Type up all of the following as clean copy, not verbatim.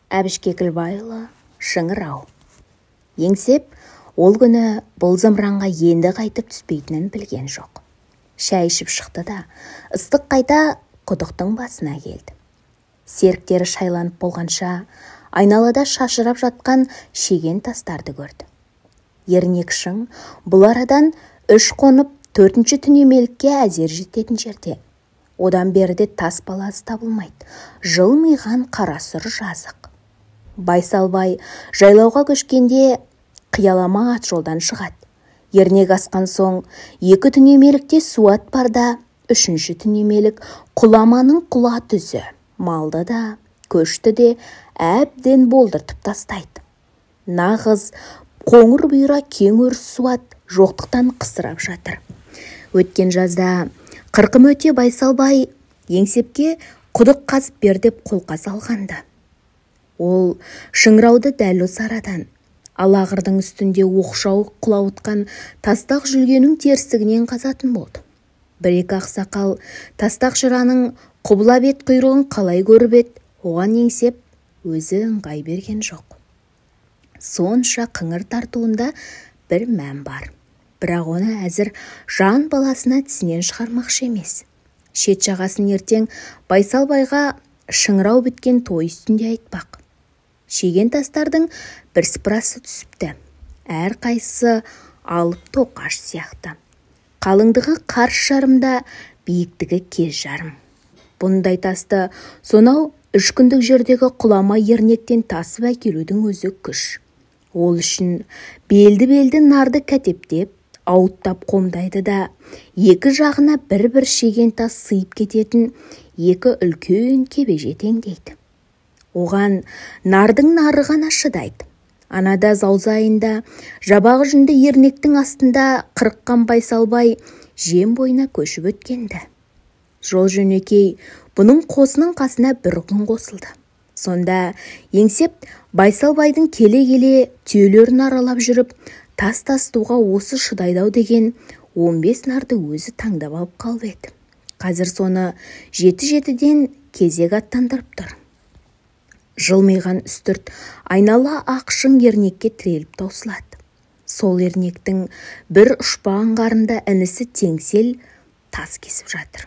Әбіш Кекілбайұлы, Шыңырау. Еңсеп, ол күні бұл зымыранға енді қайтып түспейтінін білген жоқ. Шай ішіп шықты да, ыстық қайта құдықтың басына келді. Серіктері шайланып болғанша, айналада шашырап жатқан шеген тастарды көрді. Ернек шың бұл арадан 3 қонып 4-ші түнемелікке әзер жететін жерде. Одан берде тас баласы табылмайды. Жылмиған қарасұр жазық. Байсалбай жайлауға көшкенде қиялама ат жолдан шығады. Ернек асқан соң 2 түнемелікте суат барда, 3-ші түнемелік құламаның құла түзі. Малды да, көшті де әбден болдыртып тастайды. Нағыз қоңыр бұйра кең өріс суат жоқтықтан қысырап жатыр. Өткен жазда қырқым өте Байсалбай еңсепке құдық қазып бер деп қолқа салғанды. Ол Шыңырауды дәл осы арадан, алағырдың үстінде оқшау құлауытқан тастақ жүлгенің терістігінен қазатын болды. Бір-екі ақсақал тастақ жыраның құбыла бет құйрығын қалай көріп еді, оған еңсеп өзі ыңғай берген жоқ. Сонша қыңыр тартуында бір мән бар. Бірақ оны әзір жан баласына тісінен шығармақшы емес. Шет жағасын ертең Байсалбайға Шыңырау біткен той үстінде айтпақ. Шеген тастардың бірсыпырасы түсіпті. Әр қайсысы алып тоқаш сияқты. Қалыңдығы қарш жарымда, биіктігі кез жарым. Бұндай тасты сонау 3 күндік жердегі құлама ернектен тасып әкелудің өзі күш. Ол үшін белді нарды кәтептеп, ауыттап қомдайды да, 2 жағына бір шеген тас сыйып кететін 2 үлкен кебеже теңдейді. Оған нардың нары ғана шыдайды. Анада заузайында жабағы жүнді ернектің астында қырыққан Байсалбай жем бойына көшіп өткенді. Жол жөнекей бұның қосының қасына бір күн қосылды. Сонда еңсеп Байсалбайдың келе-келе түйелерін аралап жүріп, тас тастуға осы шыдайдау деген 15 нарды өзі таңдап алып қалып еді. Қазір соны 7-7-ден кезек аттандырып тұр. Жылмиған үстірт айнала ақшың ернекке тіреліп таусылады. Сол ернектің бір ұшпаған қарында інісі теңсел тас кесіп жатыр.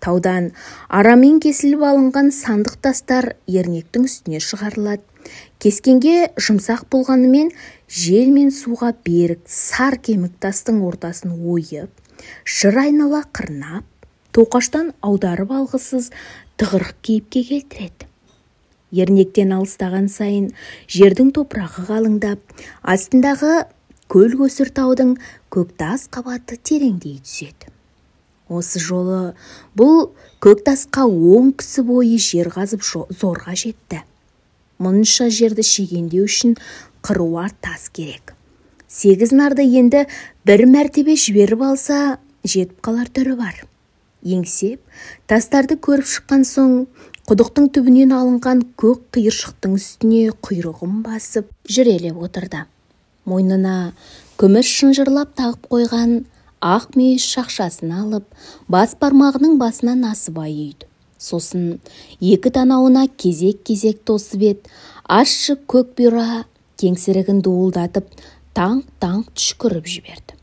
Таудан арамен кесіліп алынған сандық тастар ернектің үстіне шығарылады. Кескенге жұмсақ болғанымен жел мен суға берік сар кемік тастың ортасын ойып, шыр айнала қырнап, тоқаштан аударып алғысыз тығырық кейіпке келтіреді. Ернектен алыстаған сайын жердің топырағы қалыңдап, астындағы көл көсір таудың көк тас қабаты тереңдей түседі. Осы жолы бұл көк тасқа 10 кісі бойы жер қазып зорға жетті. Мұнша жерді шегендеу үшін қыруар тас керек. 8 нарды енді бір мәртебе жіберіп алса, жетіп қалар түрі бар. Еңсеп, тастарды көріп шыққан соң, құдықтың түбінен алынған көк қиыршықтың үстіне құйрығын басып жүрелеп отырды. Мойнына күміс шынжырлап тағып қойған ақ мүйіз шақшасын алып, бас бармағының басынан насыбай үйді. Сосын 2 танауына кезек-кезек тосып ет, ащы көк бұйра кеңсірігін дуылдатып, таңқ-таңқ түшкіріп жіберді.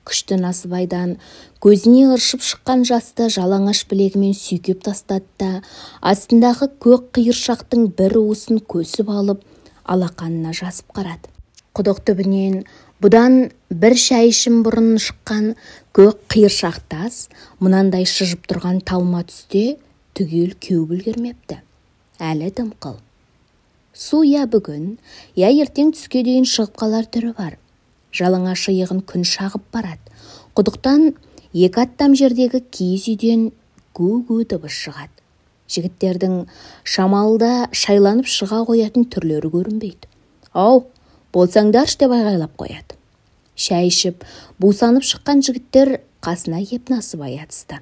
Күшті насыбайдан көзіне ыршып шыққан жасты жалаңаш білегімен сүйкеп тастады да, астындағы көк қиыршақтың бір уысын көсіп алып, алақанына жасып қарады. Құдық түбінен бұдан бір шай ішім бұрын шыққан көк қиыршақ тас мұнандай шыжып тұрған талма түсте түгел кеуіп үлгермепті. Әлі дымқыл. Су я бүгін, я ертең түске дейін шығып қалар түрі бар. Жалаңа шиығын күн шағып барады. Құдықтан 2 аттам жердегі киіз үйден гу-гу дыбыс шығады. Жігіттердің шамалда шайланып шыға қоятын түрлері көрінбейді. «Ау, болсаңдаршы» деп айғайлап қояды. Шай ішіп, бусанып шыққан жігіттер қасына кеп насыбай атысты.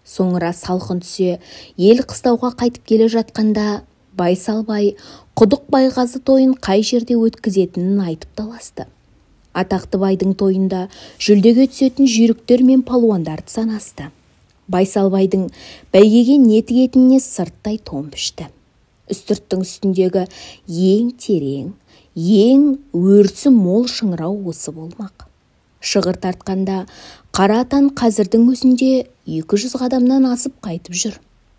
Соңыра салқын түсе, ел қыстауға қайтып келе жатқанда, Байсалбай құдық байғазы тойын қай жерде өткізетінін айтып таласты. Атақты байдың тойында жүлдеге түсетін жүйріктер мен палуандарды санасты. Байсалбайдың бәйгеге не тігетініне сырттай тон пішті. Үстірттің үстіндегі ең терең, ең өрісі мол шыңырау осы болмақ. Шығыр тартқанда Қара атан қазірдің өзінде 200 қадамнан асып қайтып жүр.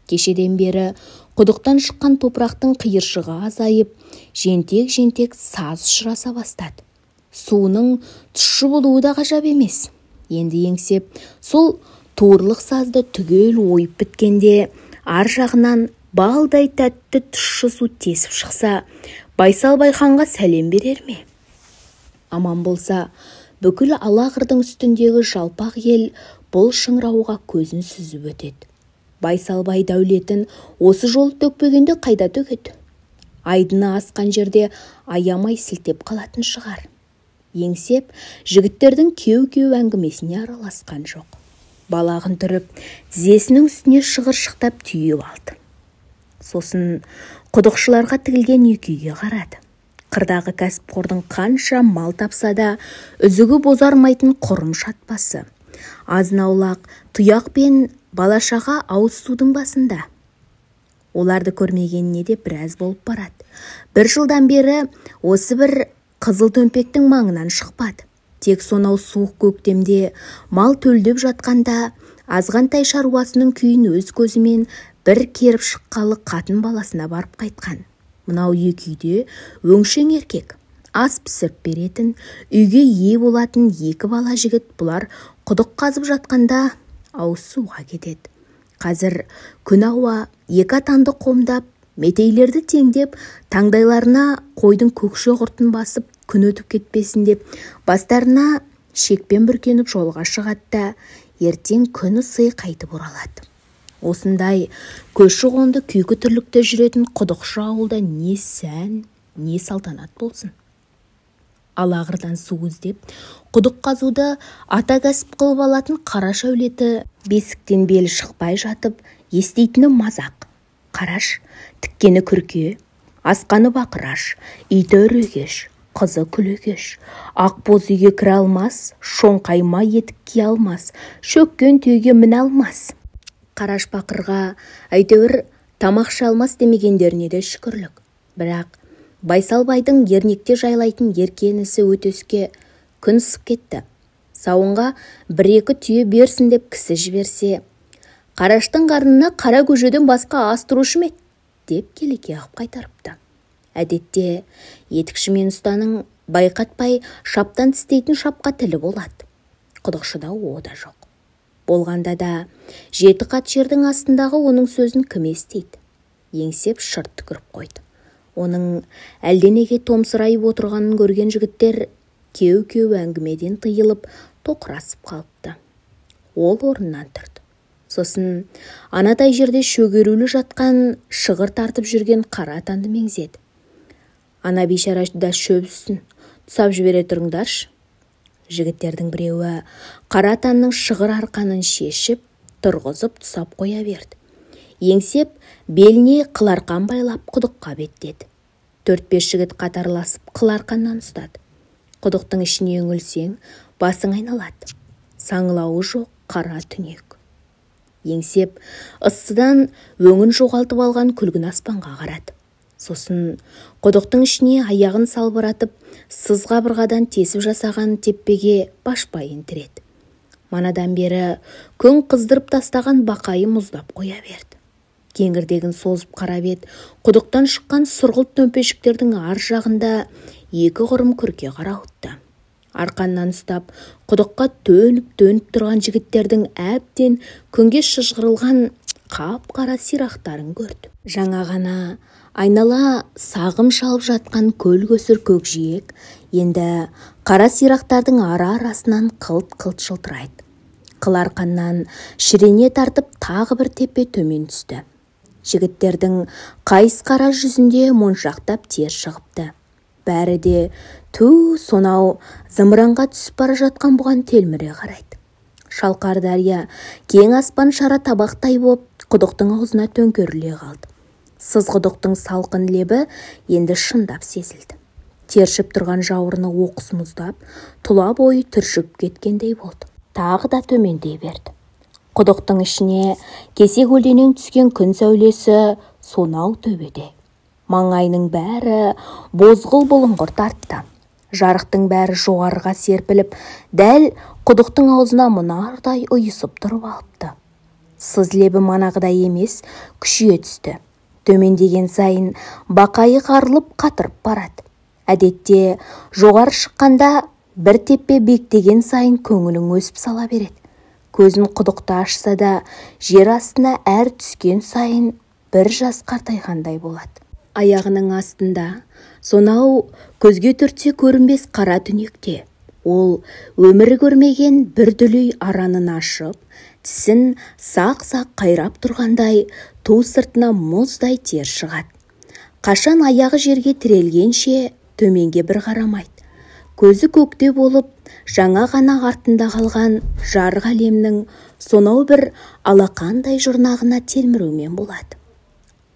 Кешеден бері құдықтан шыққан топырақтың қиыршығы азайып, жентек-жентек саз ұшыраса бастады. Суының тұщы болуы да ғажап емес. Енді еңсеп, сол туырлық сазды түгел ойып біткенде, ар жағынан балдай тәтті тұщы су тесіп шықса, Байсал Байханға сәлем берер ме? Аман болса, бүкіл Алақырдың үстіндегі жалпақ ел бұл шыңырауға көзін сүзіп өтеді. Байсалбай дәулетін осы жолы төкпегенде қайда төгеді? Айдыны асқан жерде аямай сілтеп қалатын шығар. Еңсеп, жігіттердің кеу-кеу әңгімесіне араласқан жоқ. Балағын түріп, тізесінің үстіне шығыр-шықтап түйіп алды. Сосын құдықшыларға тігілген екі үйге қарады. Қырдағы кәсіпқордың қанша мал тапса да, үзігі бозармайтын құрым шатпасы. Азын-аулақ тұяқ пен балашаға ауыз судың басында. Оларды көрмегеніне де біраз болып барады. Бір жылдан бері осы бір қызыл төмпектің маңынан шықпады. Тек сонау суық көктемде мал төлдеп жатқанда азғантай шаруасының күйін өз көзімен бір керіп шыққалы қатын баласына барып қайтқан. Мынау екі үйде өңшең еркек, ас пісіріп беретін, үйге ие болатын екі бала жігіт бұлар құдық қазып жатқанда ауыз суға кетеді. Қазір күн ауа екі атанды қомдап, метейлерді теңдеп, таңдайларына қойдың көкше құртын басып, күн өтіп кетпесін деп, бастарына шекпен бүркеніп жолға шығады да, ертең күні сый қайтып оралады. Осындай көші-қонды күйкі тірлікте жүретін құдықшы ауылда не сән, не салтанат болсын. Алағырдан су іздеп, құдық қазуды ата кәсіп қылып алатын қара шәулеті бесіктен белі шықпай жатып, естейтіні мазақ. Қараш, тіккені күрке, асқаны бақыраш, иті үрегеш, қызы күлегеш. Ақ боз үйге кіре алмас, шоңқайма етік кие алмас, шөккен түйеге міне алмас. Қараш бақырға әйтеуір тамақ шалмас демегендеріне де шүкірлік. Бірақ Байсалбайдың ернекте жайлайтын еркенісі өтеске күн ысып кетті. Сауынға бір-екі түйе берсін деп кісі жіберсе, Қараштың қарнына қара көжеден басқа ас тұрушы ме? Деп келеке ағып қайтарыпты. Әдетте етікші мен ұстаның байқатпай шаптан тістейтін шапқа тілі болады. Құдықшыда о да жоқ. Болғанда да жеті қат жердің астындағы оның сөзін кім естейді? Еңсеп шырт түкіріп қойды. Оның әлденеге томсырайып отырғанын көрген жігіттер кеу-кеу әңгімеден тыйылып тоқырасып қалыпты. Ол орнынан тұрды. Сосын анадай жерде шөгерулі жатқан шығыр тартып жүрген қара атанды меңзеді. Ана бейшара да шөп үстін, тұсап жібере тұрыңдаршы. Жігіттердің біреуі қара атанның шығыр арқанын шешіп, тұрғызып тұсап қоя берді. Еңсеп, беліне қыларқан байлап құдыққа беттеді. 4-5 жігіт қатарласып қыларқаннан ұстады. Құдықтың ішіне үңілсең, басың айналады. Саңылауы жоқ қара түнек. Еңсеп, ыстыдан өңін жоғалтып алған күлгін аспанға қарады. Сосын құдықтың ішіне аяғын салбыратып, сыз қабырғадан тесіп жасаған теппеге башпайын тіреді. Манадан бері күн қыздырып тастаған бақайы мұздап қоя берді. Кеңірдегін созып қарап еді, құдықтан шыққан сұрғылт төмпешіктердің ар жағында екі құрым күрке қарауытты. Арқаннан ұстап, құдыққа төніп тұрған жігіттердің әбден күнге шыжғырылған қап-қара сирақтарын көрді. Жаңа ғана айнала сағым шалып жатқан көл-көсір көкжиек енді қара сирақтардың ара-арасынан қылт-қылт жылтырайды. Қыларқаннан шірене тартып тағы бір тепе төмен түсті. Жігіттердің қайыс қара жүзінде моншақтап тер шығыпты. Бәрі де сонау зымыранға түсіп бара жатқан бұған телміре қарайды. Шалқар дария кең аспан шара табақтай боп құдықтың аузына төңкеріле қалды. Сыз құдықтың салқын лебі енді шындап сезілді. Тершіп тұрған жауырыны оқыс мұздап, тұла бойы түршіп кеткендей болды. Тағы да төмендей берді. Құдықтың ішіне кесе көлденең түскен күн сәулесі сонау төбеде. Маңайының бәрі бозғыл бұлыңғыр тартты. Жарықтың бәрі жоғарыға серпіліп, дәл құдықтың аузына мұнардай ұйысып тұрып алыпты. Сыз лебі манағыдай емес, күшейе түсті. Төмендеген сайын бақайы қарылып қатырып барады. Әдетте жоғары шыққанда бір теппе бектеген сайын көңілің өсіп сала береді. Көзін құдықта ашса да, жер астына әр түскен сайын бір жас қартайғандай болады. Аяғының астында, сонау көзге түртсе көрінбес қара түнекте, ол өмірі көрмеген бір дүлей аранын ашып, тісін сақ-сақ қайрап тұрғандай ту сыртына мұздай тер шығады. Қашан аяғы жерге тірелгенше төменге бір қарамайды. Көзі көкте болып, жаңа ғана артында қалған жарық әлемнің сонау бір алақандай жұрнағына телмірумен болады.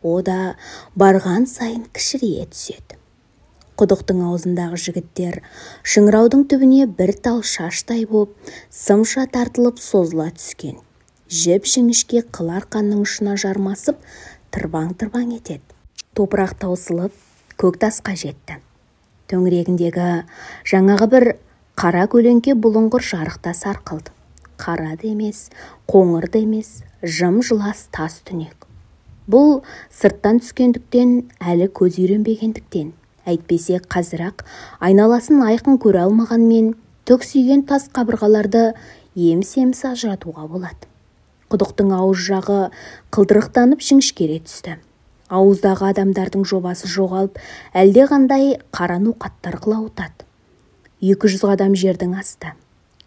О да барған сайын кішірейе түседі. Құдықтың аузындағы жігіттер шыңыраудың түбіне бір тал шаштай боп, сымша тартылып созыла түскен. Жіп-жіңішке қыл арқанның ұшына жармасып, тырбаң-тырбаң етеді. Топырақ таусылып, көк тасқа жетті. Төңірегіндегі жаңағы бір қара көлеңке бұлыңғыр жарықта сарқылды. Қара да емес, қоңыр да емес, жым-жылас тас түнек. Бұл сырттан түскендіктен, әлі көз үйренбегендіктен, әйтпесе қазір-ақ айналасын айқын көре алмағанмен, түксиген тас қабырғаларды еміс-еміс ажыратуға болады. Құдықтың ауыз жағы қылдырықтанып жіңішкере түсті. Ауыздағы адамдардың жобасы жоғалып, әлде қандай қара ноқаттар қылауытады. 200 адам жердің асты.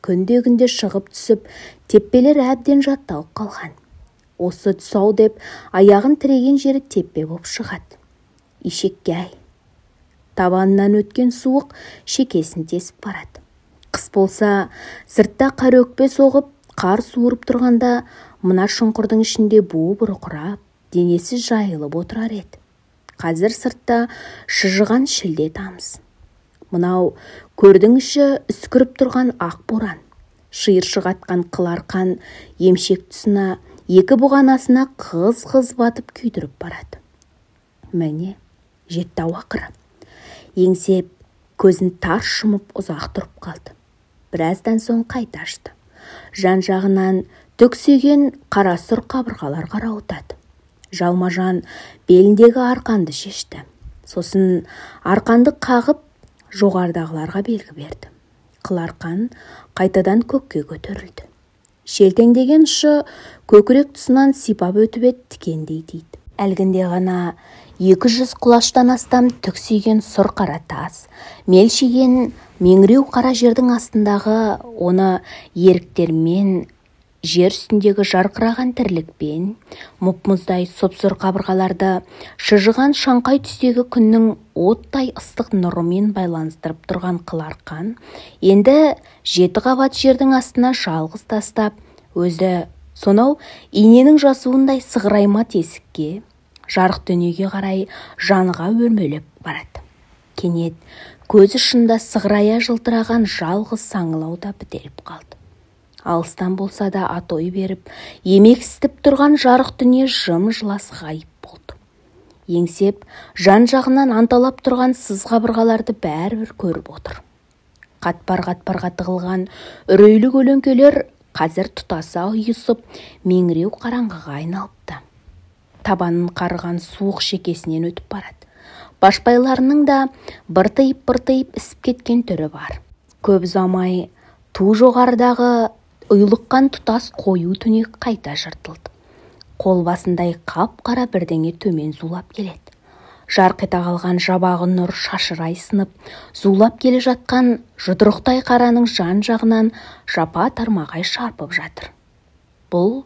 Күнде-күнде шығып түсіп, теппелер әбден жатталып қалған. Осы тұсау деп, аяғын тіреген жері теппе боп шығады. Ишекке-ай. Табанынан өткен суық шекесін тесіп барады. Қыс болса, сыртта қар өкпе соғып, қар суырып тұрғанда, мына шұңқырдың ішінде буы бұрқырап, денесі жайылып отырар еді. Қазір сыртта шыжыған шілде тамыз. Мынау көрдің іші үскіріп тұрған ақ боран. Шиыршық атқан қыл арқан емшек тұсына, екі бұғанасына қыз-қыз батып күйдіріп барады. Міне, жетті ақыры. Еңсеп, көзін тарс жұмып ұзақ тұрып қалды. Біраздан соң қайта ашты. Жан-жағынан түксиген қара сұр қабырғалар қарауытады. Жалма-жан беліндегі арқанды шешті. Сосын арқанды қағып, жоғардағыларға белгі берді. Қыл арқан қайтадан көкке көтерілді. Шелтеңдеген ұшы көкірек тұсынан сипап өтіп еді, тікендей тиді. Әлгінде ғана 200 құлаштан астам түксиген сұр қара тас, мелшиген меңіреу қара жердің астындағы оны еріктермен, жер үстіндегі жарқыраған тірлікпен, мұп-мұздай сұп-сұр қабырғаларды шыжыған шаңқай түстегі күннің оттай ыстық нұрымен байланыстырып тұрған қыл арқан, енді 7 қабат жердің астына жалғыз тастап, өзі сонау иненің жасуындай сығырайма тесікке, жарық дүниеге қарай жанға өрмелеп барады. Кенет көз ұшында сығырая жылтыраған жалғыз саңылауда бітеліп қалды. Алыстан болса да атой беріп, емексітіп тұрған жарық дүние жым-жылас ғайып болды. Еңсеп, жан-жағынан анталап тұрған сыз қабырғаларды бәрібір көріп отыр. Қатпар-қатпарға тығылған үрейлі көлеңкелер қазір тұтаса ұйысып, меңіреу қараңғыға айналыпты. Табанын қарыған суық шекесінен өтіп барады. Башпайларының да быртайып ісіп кеткен түрі бар. Көп ұзамай ту жоғарыдағы ұйлыққан тұтас қою түнек қайта жыртылды. Қол басындай қап-қара бірдеңе төмен зулап келеді. Жарқ ете қалған жабағы нұр шашырай сынып, зулап келе жатқан жұдырықтай қараның жан-жағынан жапа тармағай шарпып жатыр. Бұл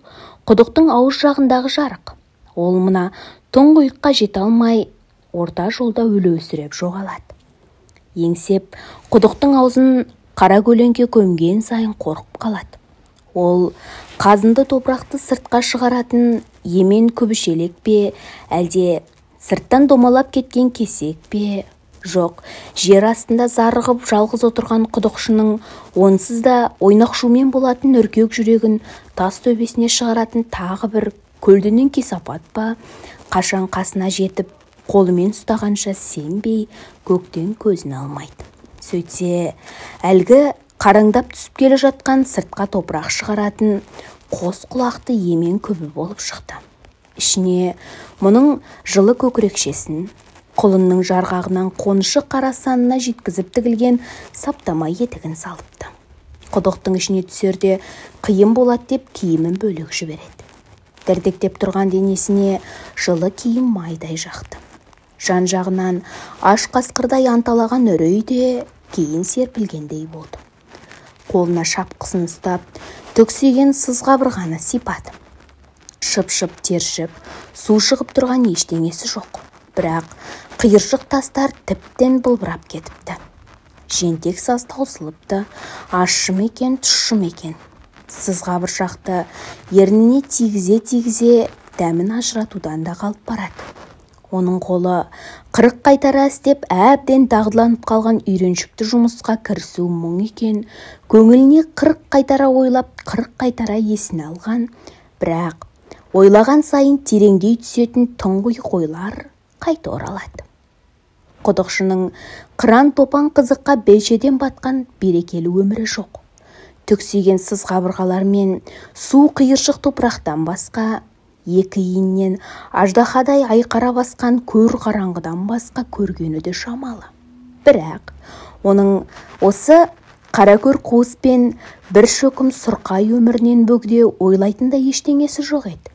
құдықтың ауыз жағындағы жарық. Ол мына тұңғиыққа жете алмай, орта жолда өлеусіреп жоғалады. Еңсеп, құдықтың аузын қара көлеңке көмген сайын қорқып қалады. Ол қазынды топырақты сыртқа шығаратын емен күбішелек пе, әлде сырттан домалап кеткен кесек пе? Жоқ, жер астында зарығып жалғыз отырған құдықшының онсыз да ойнақшумен болатын үркек жүрегін тас төбесіне шығаратын тағы бір көлденең кесапат па? Қашан қасына жетіп, қолымен ұстағанша сенбей көктен көзін алмайды. Сөйтсе, әлгі қараңдап түсіп келе жатқан сыртқа топырақ шығаратын қос құлақты емен күбі болып шықты. Ішіне мұның жылы көкірекшесін, құлынның жарғағынан қонышы қара санына жеткізіп тігілген саптама етігін салыпты. Құдықтың ішіне түсерде қиын болады деп киімін бөлек жібереді. Дірдектеп тұрған денесіне жылы киім майдай жақты. Жан-жағынан аш қасқырдай анталаған үрей де кейін серпілгендей болды. Қолына шапқысын ұстап, түксиген сыз қабырғаны сипады. Шып-шып тершіп, су шығып тұрған ештеңесі жоқ. Бірақ қиыршық тастар тіптен бұлбырап кетіпті. Жентек саз таусылыпты, ащы ма екен, тұщы ма екен. Сыз қабыршақты ерніне тигізе дәмін ажыратудан да қалып барады. Оның қолы қырық қайтара істеп әбден дағдыланып қалған үйреншікті жұмысқа кірісу мұң екен, көңіліне қырық қайтара ойлап, қырық қайтара есіне алған, бірақ ойлаған сайын тереңдей түсетін тұңғиық ойлар қайта оралады. Құдықшының қыран топан қызыққа белшеден батқан берекелі өмірі жоқ. Түксиген сыз қабырғалар мен су қиыршық топырақтан басқа, екі иіннен аждахадай айқара басқан көр қараңғыдан басқа көргені де шамалы. Бірақ оның осы қаракөр қуыс пен бір шөкім сұрқай өмірінен бөгде ойлайтындай ештеңесі жоқ еді.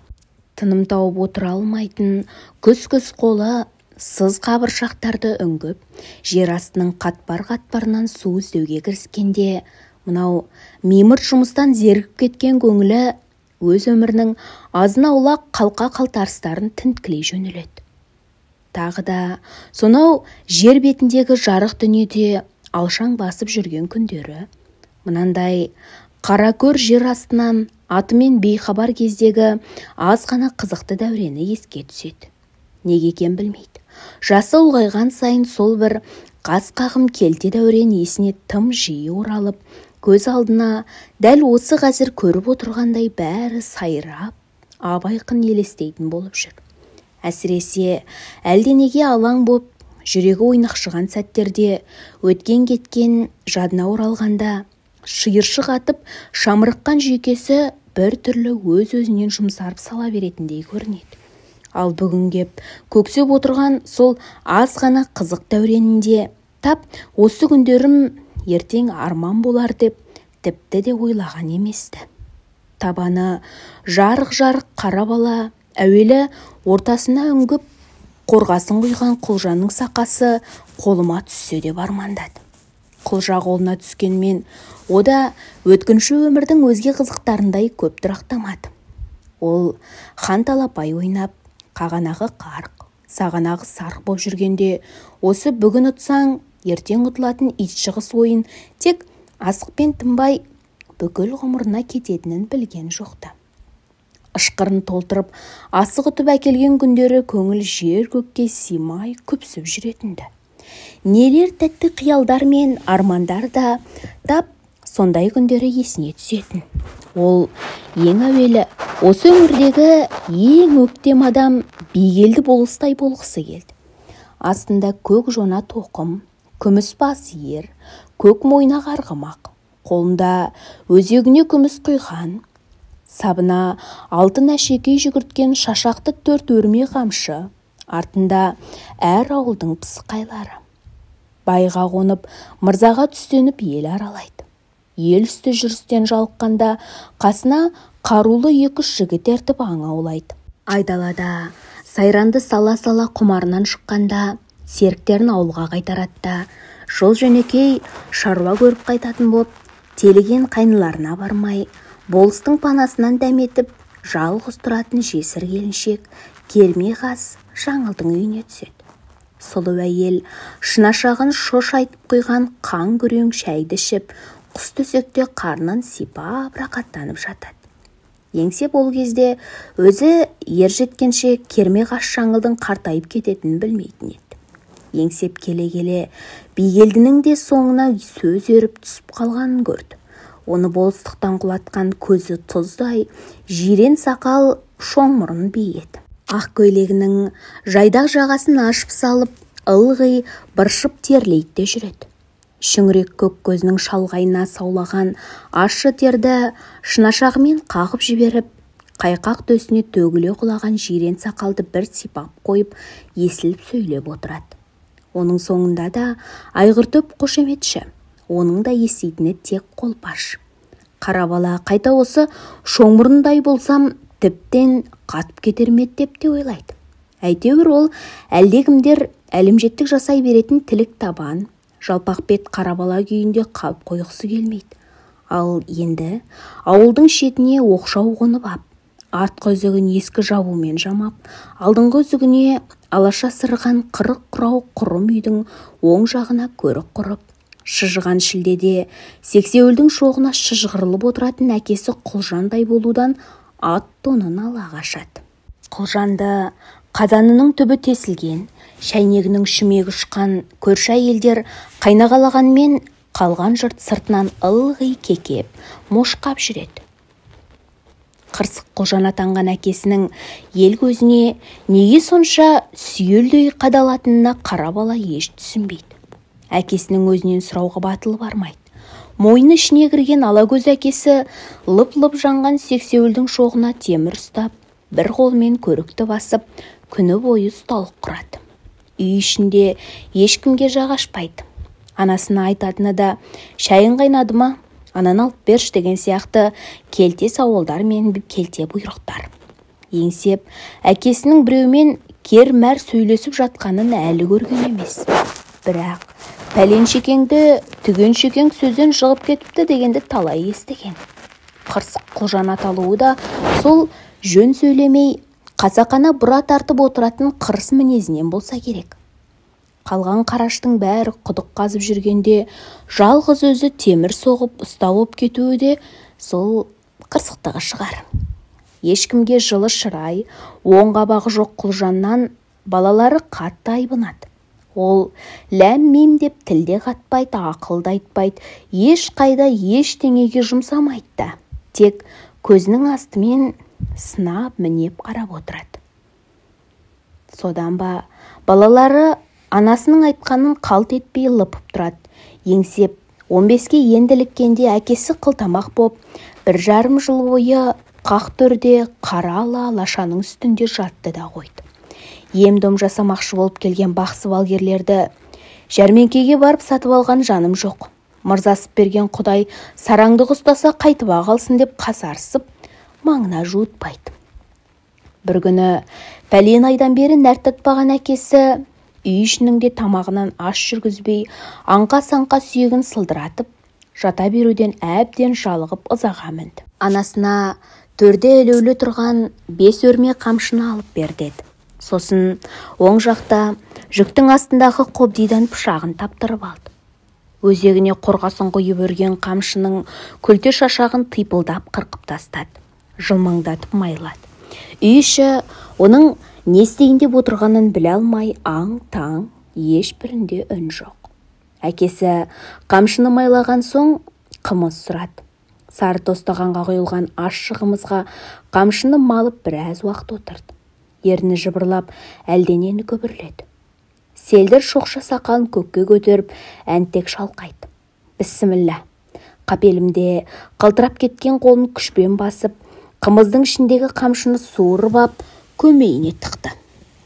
Тыным тауып отыра алмайтын күз қолы сыз қабыршақтарды үңгіп, жер астының қатпар-қатпарынан су іздеуге кіріскенде, мынау мимырт жұмыстан зерігіп кеткен көңілі өз өмірінің азын-аулақ қалқа-қалтарыстарын тінткілей жөнеледі. Тағы да сонау жер бетіндегі жарық дүниеде алшаң басып жүрген күндері, мынандай қаракөр жер астынан атымен бейхабар кездегі аз ғана қызықты дәурені еске түседі. Неге екен білмейді. Жасы ұлғайған сайын сол бір қас қағым келте дәурен есіне тым жиі оралып, көз алдына дәл осы қазір көріп отырғандай бәрі сайрап, абайқын елестейтін болып жүр. Әсіресе әлденеге алаң боп, жүрегі ойнақшыған сәттерде, өткен-кеткен жадына оралғанда, шиыршық атып, шамырыққан жүйкесі бір түрлі өз-өзінен жұмсарып сала беретіндей көрінеді. Ал бүгін кеп көксеп отырған сол аз ғана қызық дәуренінде тап осы күндерім ертең арман болар деп тіпті де ойлаған еместі. Табаны жарық-жарық қара бала әуелі ортасына үңгіп қорғасын құйған құлжаның сақасы қолыма түссе деп армандады. Құлжа қолына түскенмен ода өткінші өмірдің өзге қызықтарындай көп тұрақтамады. Ол хан талапай ойнап, қағанағы қарқ, сағанағы сарқ боп жүргенде, осы бүгін ұтсаң, ертең ұтылатын итшығыс ойын тек асықпен тынбай бүкіл ғұмырына кететінін білген жоқты. Ышқырын толтырып, асық ұтып әкелген күндері көңіл жер көкке симай күпсіп жүретінді. Нелер тәтті қиялдар мен армандар да тап сондай күндері есіне түсетін. Ол ең әуелі осы өңірдегі ең өктем адам бигелді болыстай болғысы келді. Астында көк жона тоқым, күміс бас ер, көк мойнақ арғымақ, қолында өзегіне күміс құйған, сабына алтын әшекей жүгірткен шашақты төрт өрме қамшы, артында әр ауылдың пысықайлары. Байға қонып, мырзаға түстеніп ел аралайды. Ел үсті жүрістен жалыққанда қасына қарулы екі-үш жігіт ертіп аң аулайды. Айдалада сайранды сала-сала құмарынан шыққанда серіктерін ауылға қайтаратта, жол жөнекей шаруа көріп қайтатын боп, телеген қайныларына бармай, болыстың панасынан дәметіп, жалғыз тұратын жесір келіншек керме қас жаңылдың үйіне түседі. Сұлу әйел шынашағын шош айтып құйған қан күрең шайды ішіп, құс төсекте қарнын сипап рақаттанып жатады. Еңсеп ол кезде өзі ер жеткенше керме қас жаңылдың қартайып кететінін білмейтін еді. Еңсеп келе-келе бигелдінің де соңына сөз еріп түсіп қалғанын көрді. Оны болыстықтан құлатқан көзі тұздай, жирен сақал шоң мұрын би еді. Ақ көйлегінің жайдақ жағасын ашып салып, ылғи быршып терлейді де жүреді. Шүңірек көк көзінің шалғайына саулаған ащы терді шынашағымен қағып жіберіп, қайқақ төсіне төгіле құлаған жирен сақалды бір сипап қойып, есіліп сөйлеп отырады. Оның соңында да айғыртөп қошеметші, оның да еститіні тек қолпаш. Қара бала қайта осы шоңмұрындай болсам, тіптен қатып кетер ме деп те ойлайды. Әйтеуір ол әлдекімдер әлімжеттік жасай беретін тілік табан, жалпақ бет қара бала күйінде қалып қойғысы келмейді. Ал енді ауылдың шетіне оқшау қонып ап, артқы үзігін ескі жабумен жамап, алдыңғы үзігіне алаша сырған қырық құрау құрым үйдің оң жағына көрік құрып, шыжыған шілдеде сексеуілдің шоғына шыжғырылып отыратын әкесі Құлжандай болудан ат тонын ала қашады. Құлжанды қазанының түбі тесілген, шәйнегінің шүмегі ұшқан көрші әйелдер қайнағалағанмен қалған жұрт сыртынан ылғи кекеп, мошқап жүреді. Қырсық Құлжан атанған әкесінің ел көзіне неге сонша сүйелдей қадалатынына қара бала еш түсінбейді. Әкесінің өзінен сұрауға батылы бармайды. Мойны ішіне кірген алакөз әкесі лып-лып жанған сексеуілдің шоғына темір ұстап, бір қолмен көрікті басып, күні бойы ұсталық құрады. Үй ішінде ешкімге жақ ашпайды. Анасына айтатыны да, шайын қайнады ма, ананы алып берші деген сияқты келте сауалдар мен келте бұйрықтар. Еңсеп, әкесінің біреумен кер-мәр сөйлесіп жатқанын әлі көрген емес. Бірақ пәленшекеңді түгеншекең сөзден жығып кетіпті дегенді талай естіген. Қырсық Құлжан аталуы да сол жөн сөйлемей, қасақана бұра тартып отыратын қырыс мінезінен болса керек. Қалған қараштың бәрі құдық қазып жүргенде жалғыз өзі темір соғып ұстап болып кетуі де сол қырсықтығы шығар. Ешкімге жылы шырай, оң қабағы жоқ Құлжаннан балалары қатты айбынады. Ол ләм-мим деп тілде қатпайды, ақылды айтпайды, еш қайда ештеңеге жұмсамайды да, тек көзінің астымен сынап мінеп қарап отырады. Содан ба балалары анасының айтқанын қалт етпей лыпып тұрады. Еңсеп 15-ке енділіккенде әкесі қылтамақ боп, 1,5 жыл бойы қақ төрде қара ала алашаның үстінде жатты да қойды. Ем-дом жасамақшы болып келген бақсы балгерлерді жәрмеңкеге барып сатып алған жаным жоқ. Мырзасып берген құдай сараңдық ұстаса қайтып ағалсын деп қасарысып, маңына жуытпайды. Бір күні пәлен айдан бері нәр татпаған әкесі үй ішінің де тамағынан аш жүргізбей, аңқа-саңқа сүйегін сылдыратып, жата беруден әбден жалығып ызаға мінді. Анасына төрде ілеулі тұрған 5 өрме қамшыны алып бердеді. Сосын оң жақта жүктің астындағы қобдидан пышағын таптырып алды. Өзегіне қорғасын қойып өрген қамшының күлте шашағын типылдап қырқып тастады. Жылмаңдатып майлады. Үй іші оның не істейін деп отырғанын біле алмай аң-таң, ешбірінде үн жоқ. Әкесі қамшыны майлаған соң қымыз сұрады. Сары тостағанға құйылған ащы қымызға қамшыны малып біраз уақыт отырды. Ерні жыбырлап, әлденені көбірледі. Селдір шоқша сақалын көкке көтеріп, әнтек шалқайды. Бісміллә. Қапелімде қалтырап кеткен қолын күшпен басып, қымыздың ішіндегі қамшыны суырып ап, көмейіне тықты.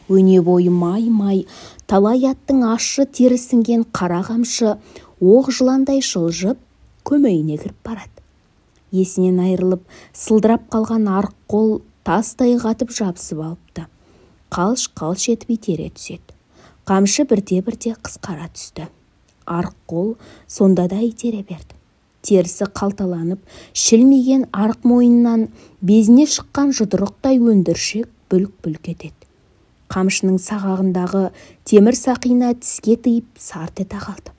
Өне бойы май-май, талай аттың ащы тері сіңген қара қамшы оқ жыландай жылжып, көмейіне кіріп барады. Есінен айырылып, сылдырап қалған арық қол тастай қатып жабысып алыпты. Қалш-қалш етіп итере түседі. Қамшы бірте-бірте қысқара түсті. Арық қол сонда да итере берді. Терісі қалталанып, шілмеген арық мойыннан безіне шыққан жұдырықтай өндіршек бүлк-бүлк етеді. Қамшының сағағындағы темір сақина тіске тиіп сарт ете қалды.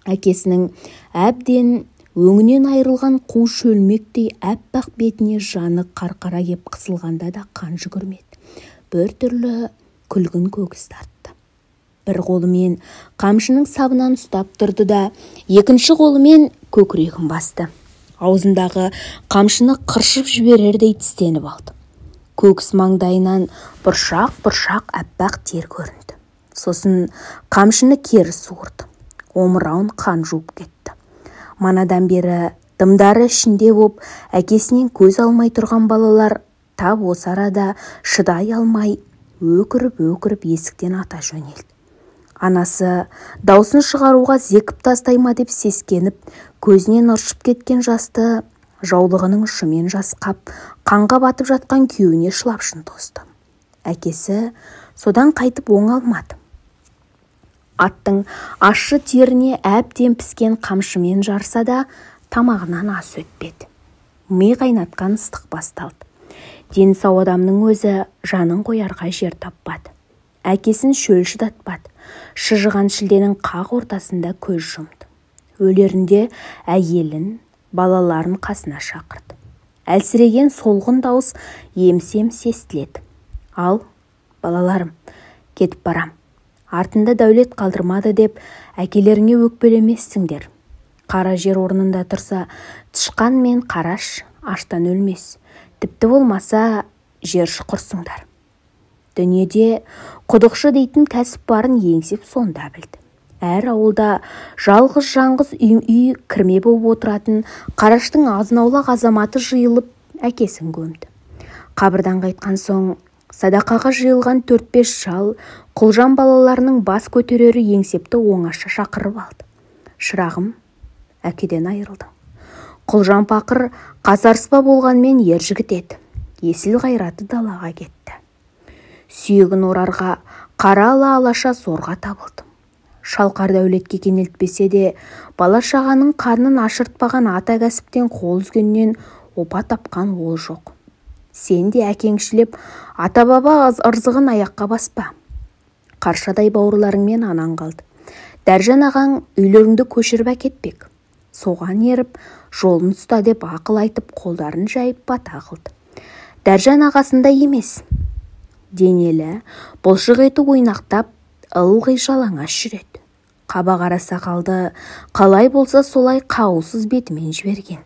Әкесінің әбден өңінен айырылған қу шөлмектей әппақ бетіне жаны қарқара кеп қысылғанда да қан жүгірмеді. Бір түрлі күлгін көгіс тартты. Бір қолымен қамшының сабынан ұстап тұрды да, екінші қолымен көкірегін басты. Аузындағы қамшыны қыршып жіберердей тістеніп алды. Көкіс маңдайынан бұршақ аппақ тер көрінді. Сосын қамшыны кері суырды. Омырауын қан жуып кетті. Манадан бері дымдары ішінде боп, әкесінен көз алмай тұрған балалар тап осы арада шыдай алмай, өкіріп есіктен ата жөнелді. Анасы даусын шығаруға зекіп тастайма деп сескеніп, көзінен ыршып кеткен жасты жаулығының ұшымен жасқап, қанға батып жатқан күйеуіне шылапшын тосты. Әкесі содан қайтып оңалмады. Аттың ащы теріне әбден піскен қамшымен жарса да, тамағынан ас өтпеді. Ми қайнатқан ыстық басталды. Дені сау адамның өзі жанын қоярға жер таппады. Әкесін шөл шыдатпады. Шыжыған шілденің қақ ортасында көз жұмды. Өлерінде әйелін, балаларын қасына шақырды. Әлсіреген солғын дауыс емсем естіледі. Ал, балаларым, кетіп барам. Артында дәулет қалдырмады деп әкелеріңе өкпелемессіңдер. Қара жер орнында тұрса, тышқан мен қараш аштан өлмес. Тіпті болмаса жер шұқырсыңдар. Дүниеде құдықшы дейтін кәсіп барын еңсеп сонда білді. Әр ауылда жалғыз үй кірме болып отыратын қараштың азынаулақ азаматы жиылып әкесін көмді. Қабырдан қайтқан соң садақаға жиылған 4-5 шал Құлжан балаларының бас көтерері еңсепті оңаша шақырып алды. Шырағым, әкеден айырылдың. Құлжан пақыр қасарыспа болғанмен ер жігіт еді. Есіл ғайраты далаға кетті. Сүйегін орарға қара алаша сорға табылды. Шалқар дәулетке кенелтпесе де, бала-шағаның қарнын ашыртпаған ата кәсіптен қол үзгеннен опа тапқан ол жоқ. Сен де әкеңшілеп, ата-баба ырзығын аяққа баспа. Қаршадай бауырларыңмен анан қалды. Дәржан ағаң үйлеріңді көшіріп әкетпек. Соған еріп, жолын ұста деп ақыл айтып, қолдарын жайып бата қылды. Дәржан ағасында емес. Денелі, бұлшық еті ойнақтап, ылғи жалаңаш жүреді. Қаба қара сақалды қалай болса солай қауылсыз бетімен жіберген.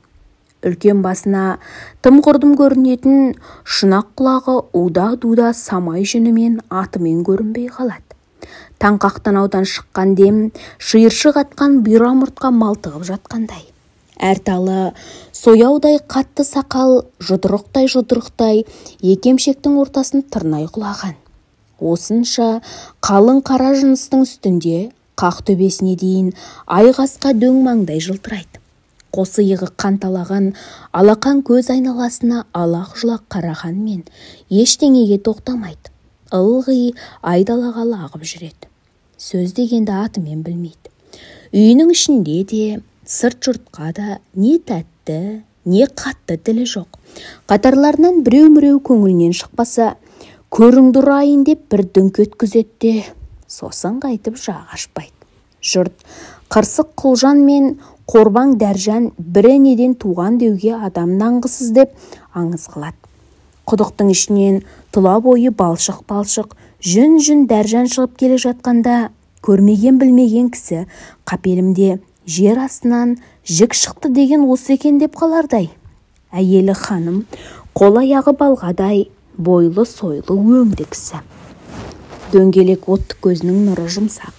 Үлкен басына тым құрдым көрінетін шынақ құлағы уда-дуда самай жүнімен атымен көрінбей қалады. Таңқақтанаудан шыққан дем шиыршық атқан бұйра мұртқа малтығып жатқандай. Әрталы сояудай қатты сақал жұдырықтай екемшектің ортасын тырнай құлаған. Осынша қалың қара жыныстың үстінде қақ төбесіне дейін айғасқа дөң маңдай жылтырайды. Қосы иығы қанталаған алақан көз айналасына алақ-жұлақ қарағанмен ештеңеге тоқтамайды. Ылғи айдалаға лағып жүреді. Сөз дегенді атымен білмейді. Үйінің ішінде де, сырт жұртқа да не тәтті, не қатты тілі жоқ. Қатарларынан біреу-міреу көңілінен шықпаса, көріңді ұрайын деп бір дүңк өткізеді, сосын қайтып жағы ашпайды. Жұрт қырсық Құлжан мен Қорбаң Дәржан бірі неден туған деуге адам нанғысыз деп аңыз қылады. Құдықтың ішінен тұла бойы балшық-балшық, жүн Дәржан шығып келе жатқанда, көрмеген білмеген кісі қапелімде жер астынан жік шықты деген осы екен деп қалардай. Әйелі ханым, қол аяғы балғадай, бойлы сойлы өңді кісі. Дөңгелек отты көзінің нұры жұмсақ.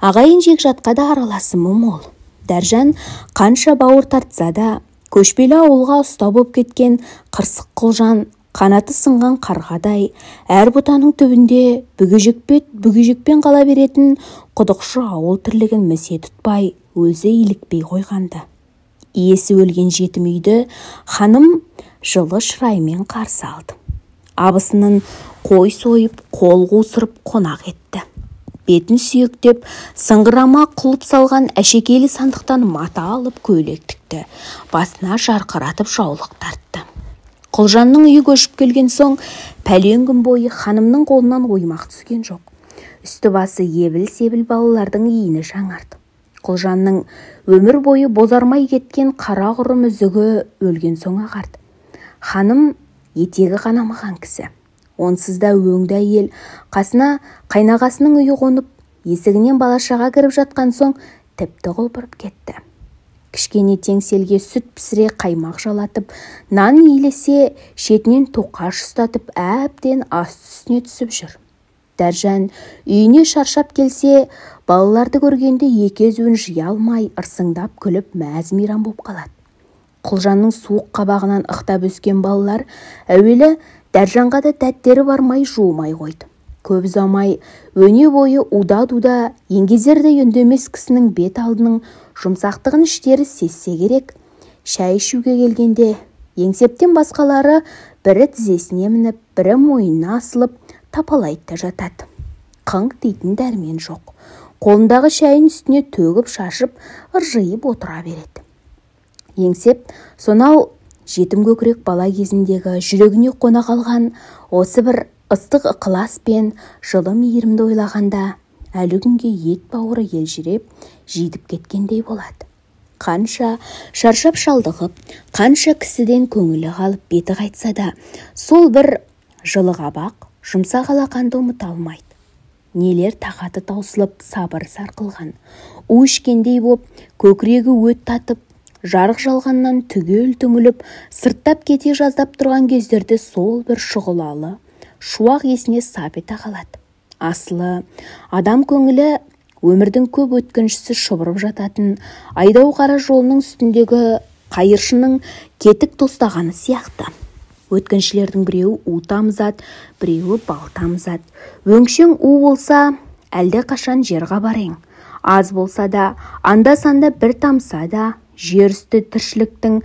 Ағайын жекжатқа да араласымы мол. Дәржан қанша бауыр тартса да, көшпелі ауылға ұста боп кеткен қырсық Құлжан қанаты сынған қарғадай, әр бұтаның түбінде бүгежекпен қала беретін құдықшы ауыл тірлігін місе тұтпай, өзі илікпей қойғанды. Иесі өлген жетім үйді ханым жылы шыраймен қарсы алды. Абысының қой сойып, қол қусырып қонақ етті. Бетін сүйектеп, сыңғырама құлып салған әшекейлі сандықтан мата алып көйлек тікті. Басына жарқыратып жаулық тартты. Құлжанның үйі көшіп келген соң, пәлен күн бойы ханымның қолынан оймақ түскен жоқ. Үсті басы ебіл-себіл балалардың иіні жаңарды. Құлжанның өмір бойы бозармай кеткен қара құрым үзігі өлген соң ағарды. Ханым етегі қанамаған кісі. Онсыз да өңді әйел қасына қайнағасының үйі қонып, есігінен балашаға кіріп жатқан соң тіпті құлпырып кетті. Кішкене теңселге сүт пісіре қаймақ жалатып, нан иілесе шетінен тоқаш ұстатып, әбден асты үстіне түсіп жүр. Дәржан үйіне шаршап келсе, балаларды көргенде екі езуін жия алмай, ырсыңдап күліп, мәз-мейрам боп қалады. Құлжанның суық қабағынан ықтап өскен балалар әуелі Дәржанға да тәттері бармай жуымай қойды. Көп ұзамай өне бойы уда-дуда еңгезердей үндемес кісінің бет алдының жұмсақтығын іштері сезсе керек. Шай ішуге келгенде еңсептен басқалары бірі тізесіне мініп, бірі мойнына асылып тапалайды да жатады. Қыңқ дейтін дәрмен жоқ. Қолындағы шайын үстіне төгіп шашып, ыржиып отыра береді. Еңсеп сонау жетім көкірек бала кезіндегі жүрегіне қона қалған осы бір ыстық ықылас пен жылы мейірімді ойлағанда әлі күнге ет бауыры елжіреп, жидіп кеткендей болады. Қанша шаршап шалдығып, қанша кісіден көңілі қалып беті қайтса да, сол бір жылы қабақ, жұмсақ алақанды ұмыта алмайды. Нелер тақаты таусылып, сабыр сарқылған, у ішкендей боп, көкірегі өт татып, жарық жалғаннан түгел түңіліп, сырттап кете жаздап тұрған кездерде сол бір шұғылалы шуақ есіне сап ете қалады. Асылы адам көңілі өмірдің көп өткіншісі шұбырып жататын айдау қара жолының үстіндегі қайыршының кетік тостағаны сияқты. Өткіншілердің біреуі у тамызады, біреуі бал тамызады. Өңшең у болса, әлде қашан жерға барең. Аз болса да, анда-санда бір тамса да, жер үсті тіршіліктің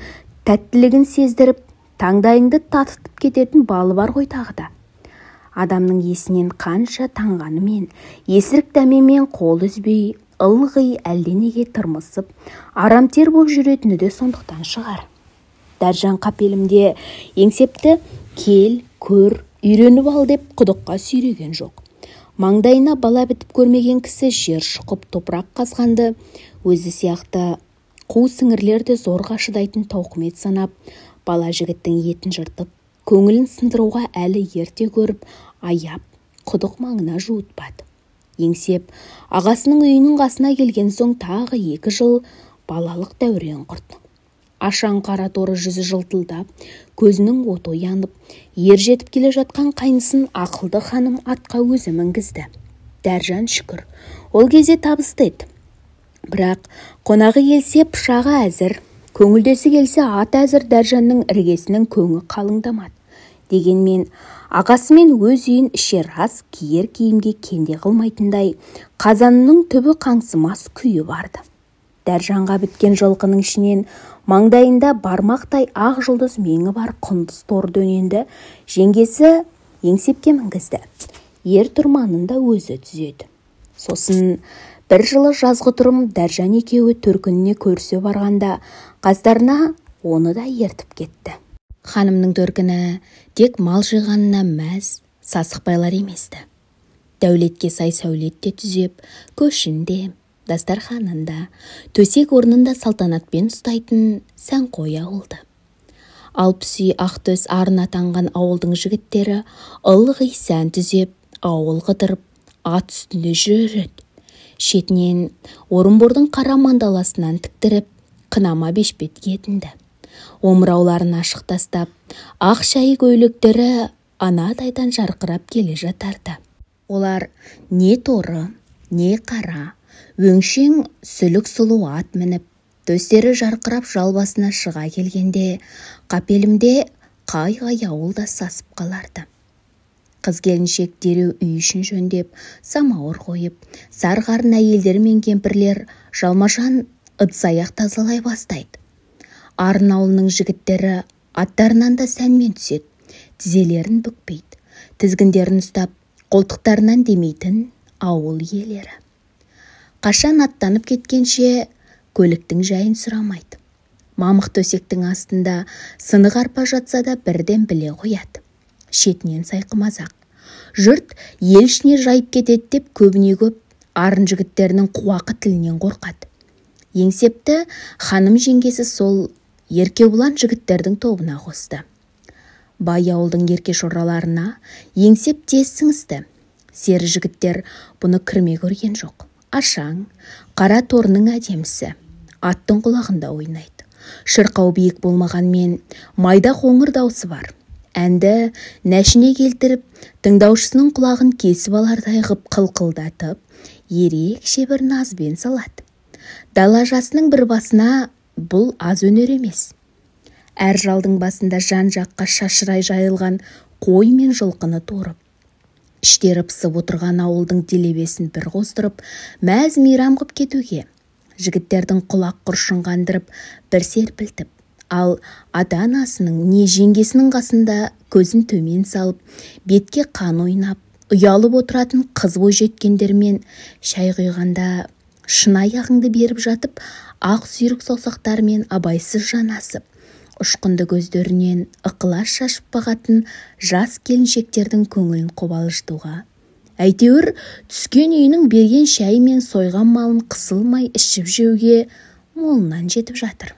тәттілігін сездіріп, таңдайыңды татытып кететін балы бар ғой тағы да. Адамның есінен қанша таңғанымен, есірік дәмемен қол үзбей, ылғи әлденеге тырмысып, арамтер боп жүретіні де сондықтан шығар. Дәржан қапелімде еңсепті кел, көр, үйреніп ал деп құдыққа сүйреген жоқ. Маңдайына бала бітіп көрмеген кісі жер шұқып топырақ қазғанды, өзі сияқты қу сіңірлерді зорға шыдайтын тауқымет санап, бала жігіттің етін жыртып, көңілін сындыруға әлі ерте көріп, аяп, құдық маңына жуытпады. Еңсеп, ағасының үйінің қасына келген соң тағы 2 жыл балалық дәурен құрды. Ашаң қара торы жүзі жылтылдап, көзінің оты оянып, ер жетіп келе жатқан қайнысын ақылды ханым атқа өзі мінгізді. Дәржан шүкір, ол кезде табысты еді. Бірақ қонағы келсе пышағы әзір, көңілдесі келсе ат әзір. Дәржанның іргесінің көңі қалыңдамады. Дегенмен ағасымен өз үйін ішер ас, киер киімге кенде қылмайтындай қазанының түбі қаңсымас күйі барды. Дәржанға біткен жылқының ішінен маңдайында бармақтай ақ жұлдыз меңі бар құндыз тор дөненді жеңгесі еңсепке мінгізді. Ер тұрманын да өзі түзеді. Сосын бір жылы жазғы тұрым Дәржан екеуі төркініне көрсе барғанда қаздарына оны да ертіп кетті. Ханымның төркіні тек мал жиғанына мәз, сасық байлар еместі. Дәулетке сай сәулетте түзеп, көшінде, дастарханында, төсек орнында салтанатпен ұстайтын сәнқой ауылды. Алпыс үй ақтөс арын атанған ауылдың жігіттері ылғи сән түзеп, ауыл қыдырып, ат үстінде жүреді. Шетінен Орынбордың қара мандаласынан тіктіріп, қынама бешпет киетінді. Омырауларын ашық тастап, ақ шәй көйлектері анадайдан жарқырап келе жатарды. Олар не торы, не қара, өңшең сүлік сұлу ат мініп, төстері жарқырап жал басына шыға келгенде, қапелімде қай-қай ауылда сасып қаларды. Қыз келіншек дереу үй ішін жөндеп, самауыр қойып, сарғарын әйелдер мен кемпірлер жалмажан ыдыс-аяқ тазалай бастайды. Арын ауылының жігіттері аттарынан да сәнмен түседі, тізелерін бүкпейді, тізгіндерін ұстап, қолтықтарынан демейтін ауыл иелері. Қашан аттанып кеткенше көліктің жайын сұрамайды. Мамық төсектің астында сынық арпа жатса да бірден біле қояды. Шетінен сайқымазақ. Жұрт ел ішіне жайып кетеді деп көбіне көп арын жігіттерінің қуақы тілінен қорқады. Еңсепті ханым жеңгесі сол еркебұлан жігіттердің тобына қосты. Бай ауылдың еркешораларына еңсеп тез сіңісті. Сері жігіттер бұны кірме көрген жоқ. Ашаң, қара торының әдемісі. аттың құлағында ойнайды. Шырқау биік болмағанмен майда қоңыр даусы бар. Әнді нәшіне келтіріп, тыңдаушысының құлағын кесіп алардай ғып қылқылдатып, ерекше бір назбен салады. Дала жасының бір басына бұл аз өнер емес. Әр жалдың басында жан-жаққа шашырай жайылған қой мен жылқыны торып, іштері пысып отырған ауылдың делебесін бір қоздырып, мәз-мейрам қып кетуге, жігіттердің құлақ құршын қандырып, бір серпілтіп, ал ата-анасының не жеңгесінің қасында көзін төмен салып, бетке қан ойнап, ұялып отыратын қыз бойжеткендермен шай құйғанда шын аяғыңды беріп жатып, ақ сүйрік саусақтарымен абайсыз жанасып, ұшқынды көздерінен ықылас шашып бағатын жас келіншектердің көңілін қобалжытуға. Әйтеуір түскен үйінің берген шай мен сойған малын қысылмай ішіп жеуге молынан жетіп жатыр.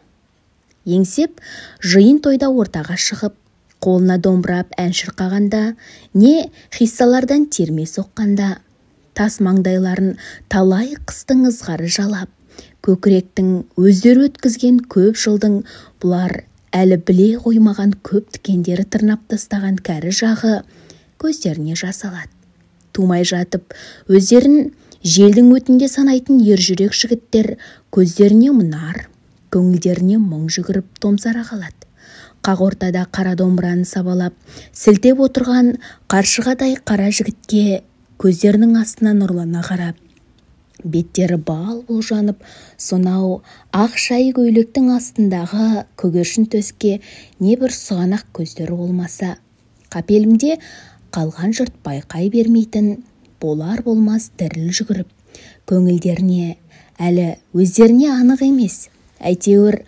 Еңсеп жиын тойда ортаға шығып, қолына домбырап ән шырқағанда, не хиссалардан терме соққанда, тас маңдайларын талай қыстың ызғары жалап, көкіректің өздері өткізген көп жылдың бұлар әлі біле қоймаған көп тікендері тырнап тастаған кәрі жағы көздеріне жас алады. Тумай жатып, өздерін желдің өтінде санайтын ержүрек жігіттер көздеріне мұнар, көңілдеріне мұң жүгіріп томсара қалады. Қақ ортада қара домбыраны сабалап, сілтеп отырған қаршығадай қара жігітке көздерінің астына нұрлана қарап, беттері бал-бұл жанып, сонау ақ шай көйлектің астындағы көгершін төске не бір сұғанақ көздері болмаса, қапелімде қалған жұрт байқай бермейтін болар-болмас діріл жүгіріп, көңілдеріне әлі өздеріне анық емес, әйтеуір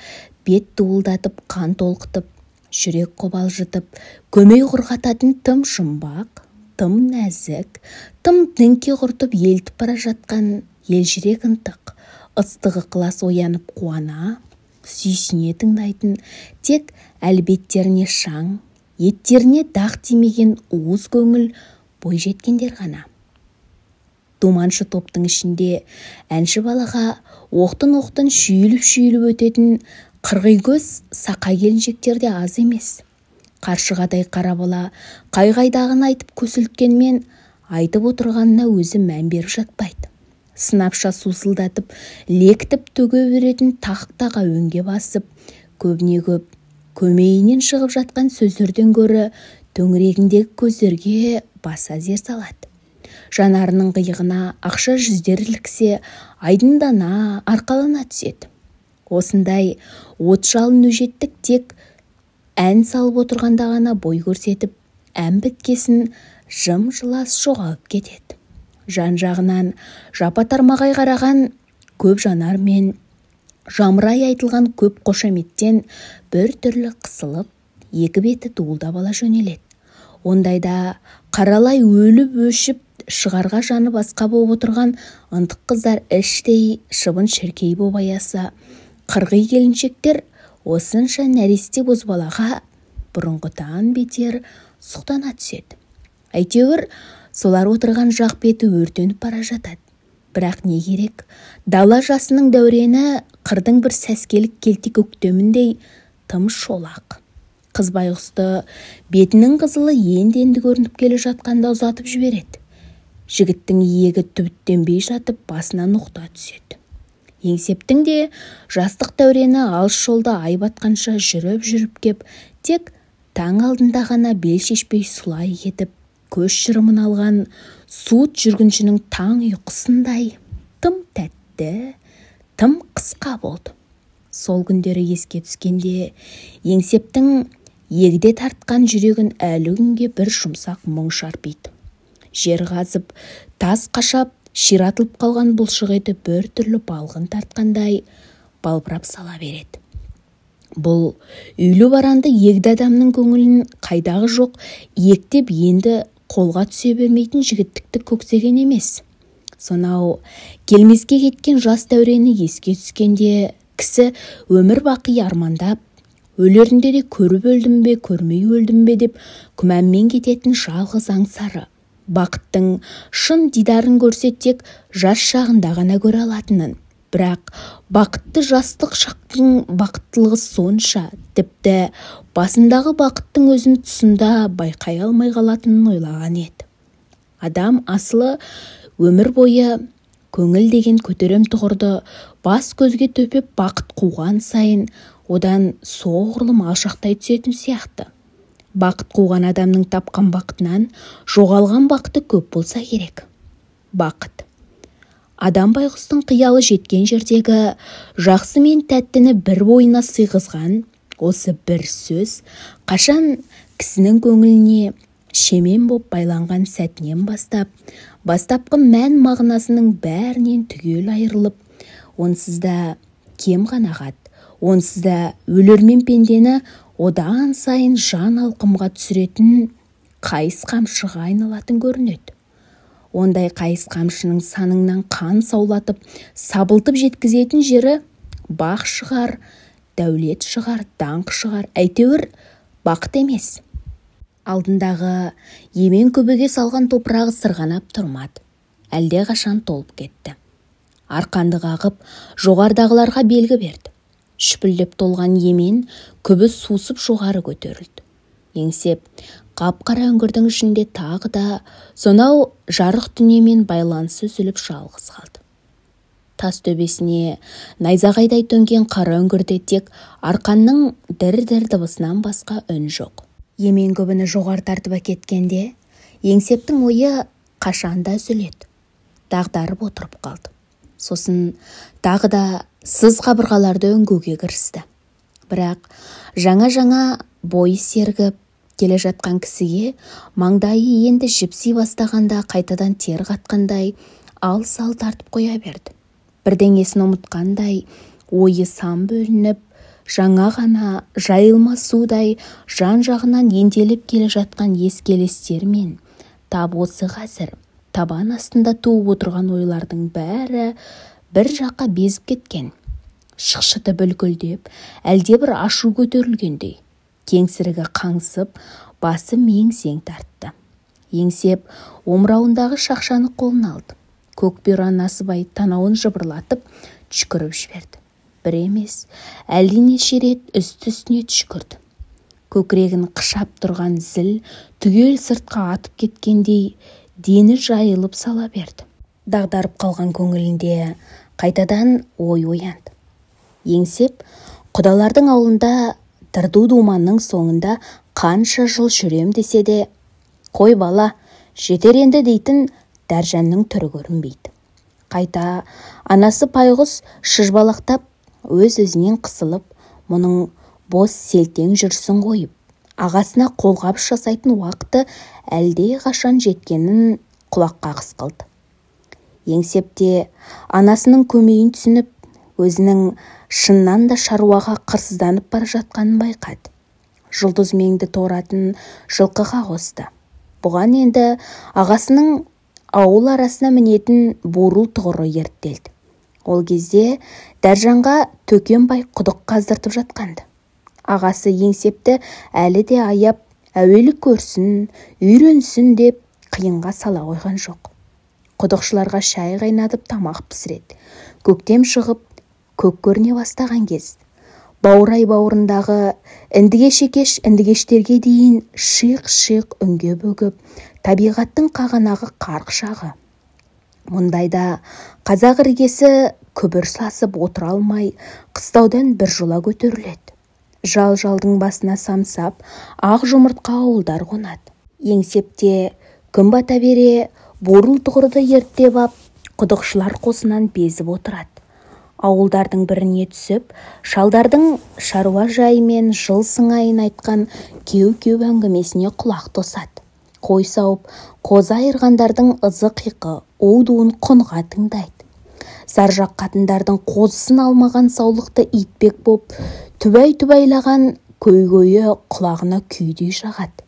бет дуылдатып, қан толқытып, жүрек қобалжытып, көмей құрғататын тым жұмбақ, тым нәзік, тым діңке құртып елтіп бара жатқан елжірек ынтық, ыстық ықылас оянып қуана, сүйсіне тыңдайтын, тек әлбеттеріне шаң, еттеріне дақ тимеген уыз көңіл бойжеткендер ғана. Думаншы топтың ішінде әнші балаға оқтын-оқтын шүйіліп өтетін қырғи көз сақа келіншектер де аз емес. Қаршығадай қара бала қай-қайдағын айтып көсілткенмен, айтып отырғанына өзі мән беріп жатпайды. Сынапша сусылдатып, лектіп төге беретін тақтаға өңге басып, көбіне көп көмейінен шығып жатқан сөздерден гөрі төңірегіндегі көздерге баса зер салады. Жанарының қиығына ақша жүздер іліксе, айдындана, арқалана түседі. Осындай от жалын өжеттік тек ән салып отырғанда ғана бой көрсетіп, ән біткесін жым-жылас жоғалып кетеді. Жан-жағынан жапа-тармағай қараған көп жанар мен жамырай айтылған көп қошаметтен бір түрлі қысылып, екі беті дуылдап ала жөнеледі. Ондайда қаралай өліп өшіп, шығарға жаны басқа болып отырған ынтық қыздар іштей шыбын шіркей боп аяса, қырғи келіншектер осынша нәресте бозбалаға бұрынғыдан бетер сұқтана түседі. Әйтеуір солар отырған жақ беті өртеніп бара жатады. Бірақ не керек, дала жасының дәурені қырдың бір сәскелік келте көктеміндей тым шолақ. Қыз байғұсты бетінің қызылы енді көрініп келе жатқанда ұзатып жібереді. Жігіттің иегі түбіттенбей жатып басына ноқта түседі. Еңсептің де жастық дәурені алыс жолда ай батқанша жүріп кеп, тек таң алдында ғана бел шешпей сұлай кетіп, көз шырымын алған суыт жүргіншінің таң ұйқысындай тым тәтті, тым қысқа болды. Сол күндері еске түскенде Еңсептің егде тартқан жүрегін әлі күнге бір жұмсақ мұң шарпиды. Жер қазып, тас қашап, ширатылып қалған бұлшық еті бір түрлі балғын тартқандай балбырап сала береді. Бұл үйлі баранды егді адамның көңілін қайдағы жоқ ектеп енді қолға түсе бермейтін жігіттікті көксеген емес. Сонау келмеске кеткен жас дәурені еске түскенде кісі өмір бақи армандап, өлерінде де көріп өлдім бе, көрмей өлдім бе деп күмәнмен кететін жалғыз аңсары. Бақыттың шын дидарын көрсе тек жас шағында ғана көре алатынын, Бірақ бақытты жастық шақтың бақыттылығы сонша, тіпті басындағы бақыттың өзін тұсында байқай алмай қалатынын ойлаған еді. Адам асылы өмір бойы көңіл деген көтерем тұғырды бас көзге төпеп бақыт қуған сайын одан соғұрлым алшақтай түсетін сияқты. Бақыт қуған адамның тапқан бақытынан жоғалған бақыты көп болса керек. Бақыт. Адам байғұстың қиялы жеткен жердегі жақсы мен тәттіні бір бойына сыйғызған осы бір сөз қашан кісінің көңіліне шемен боп байланған сәтінен бастапқы мән мағынасының бәрінен түгел айырылып, онсыз да кем қанағат, онсыз да өлермен пендені одан сайын жан алқымға түсіретін қайыс қамшыға айналатын көрінеді. Ондай қайыс қамшының саныңнан қан саулатып, сабылтып жеткізетін жері бақ шығар, дәулет шығар, даңқ шығар, әйтеуір бақыт емес. Алдындағы емен көбеге салған топырағы сырғанап тұрмады. Әлде қашан толып кетті. Арқанды қағып, жоғардағыларға белгі берді. Шүпілдеп толған емен күбі сусып жоғары көтерілді. Еңсеп, қап-қара үңгірдің ішінде тағы да сонау жарық дүниемен байланысы үзіліп жалғыз қалды. Тас төбесіне найзағайдай төнген қара үңгірде тек арқанның дір-дір дыбысынан басқа үн жоқ. Емен көбіні жоғары тартып әкеткенде, Еңсептің ойы қашанда үзіледі. Дағдарып отырып қалды. Сосын тағы да сыз қабырғаларды өңгуге кірісті. Бірақ жаңа бойы сергіп келе жатқан кісіге маңдайы енді жіпси бастағанда қайтадан тер қатқандай ал-сал тартып қоя берді. Бірдеңесін ұмытқандай ойы сан бөлініп, жаңа ғана жайылма судай жан-жағынан ентелеп келе жатқан ескелестер мен тап осы қазір табан астында туып отырған ойлардың бәрі бір жаққа безіп кеткен. Шықшыты бүлкілдеп, әлдебір ашу көтерілгендей. Кеңсірігі қаңсып, басы мең-зең тартты. Еңсеп омырауындағы шақшаны қолына алды. Көкбұйра насыбай танауын жыбырлатып түшкіріп жіберді. Бір емес, әлденеше рет үсті-үстіне түшкірді. Көкірегін қышап тұрған зіл түгел сыртқа атып кеткендей дені жайылып сала берді. Дағдарып қалған көңілінде қайтадан ой оянды. Еңсеп құдалардың аулында дырду-думанның соңында қанша жыл жүрем десе де, қой бала, жетер енді дейтін Дәржанның түрі көрінбейді. Қайта анасы Пайғұс шыжбалақтап, өз-өзінен қысылып, мұның бос селтең жүрсін қойып, ағасына қолғап жасайтын уақыты әлде қашан жеткенін құлаққа қысқылды. Еңсеп те анасының көмейін түсініп, өзінің шыннан да шаруаға қырсызданып бара жатқанын байқады. Жұлдыз меңді торатын жылқыға қосты. Бұған енді ағасының ауыл арасына мінетін бурыл тұғыры ерттелді. Ол кезде Дәржанға Төкенбай құдық қаздыртып жатқанды. Ағасы Еңсепті әлі де аяп, әуелі көрсін, үйренсін деп қиынға сала қойған жоқ. Құдықшыларға шай қайнатып тамақ пісіреді. Көктем шығып, көк көріне бастаған кез. Баурай бауырындағы індігештерге дейін шиқ-шиқ үнге бөгіп, табиғаттың қағанағы қарқшағы. Мұндайда қазақ іргесі күбір сасып отыра алмай, қыстаудан бір жола көтеріледі. Жал-жалдың басына самсап, ақ жұмыртқа ауылдар қонады. Еңсепте күн бата бере, бурыл тұғырды ерттеп ап, құдықшылар қосынан безіп отырады. Ауылдардың біріне түсіп, шалдардың шаруа жайымен жыл сыңайын айтқан кеу-кеу әңгімесіне құлақ тосады. Қой сауып, қозы айырғандардың ызы-қиқы, у-дуын құнға тыңдайды. Заржақ қатындардың қозысын алмаған саулықты итбек боп, түбай-түбайлаған көй-көйі құлағына күйдей жағады.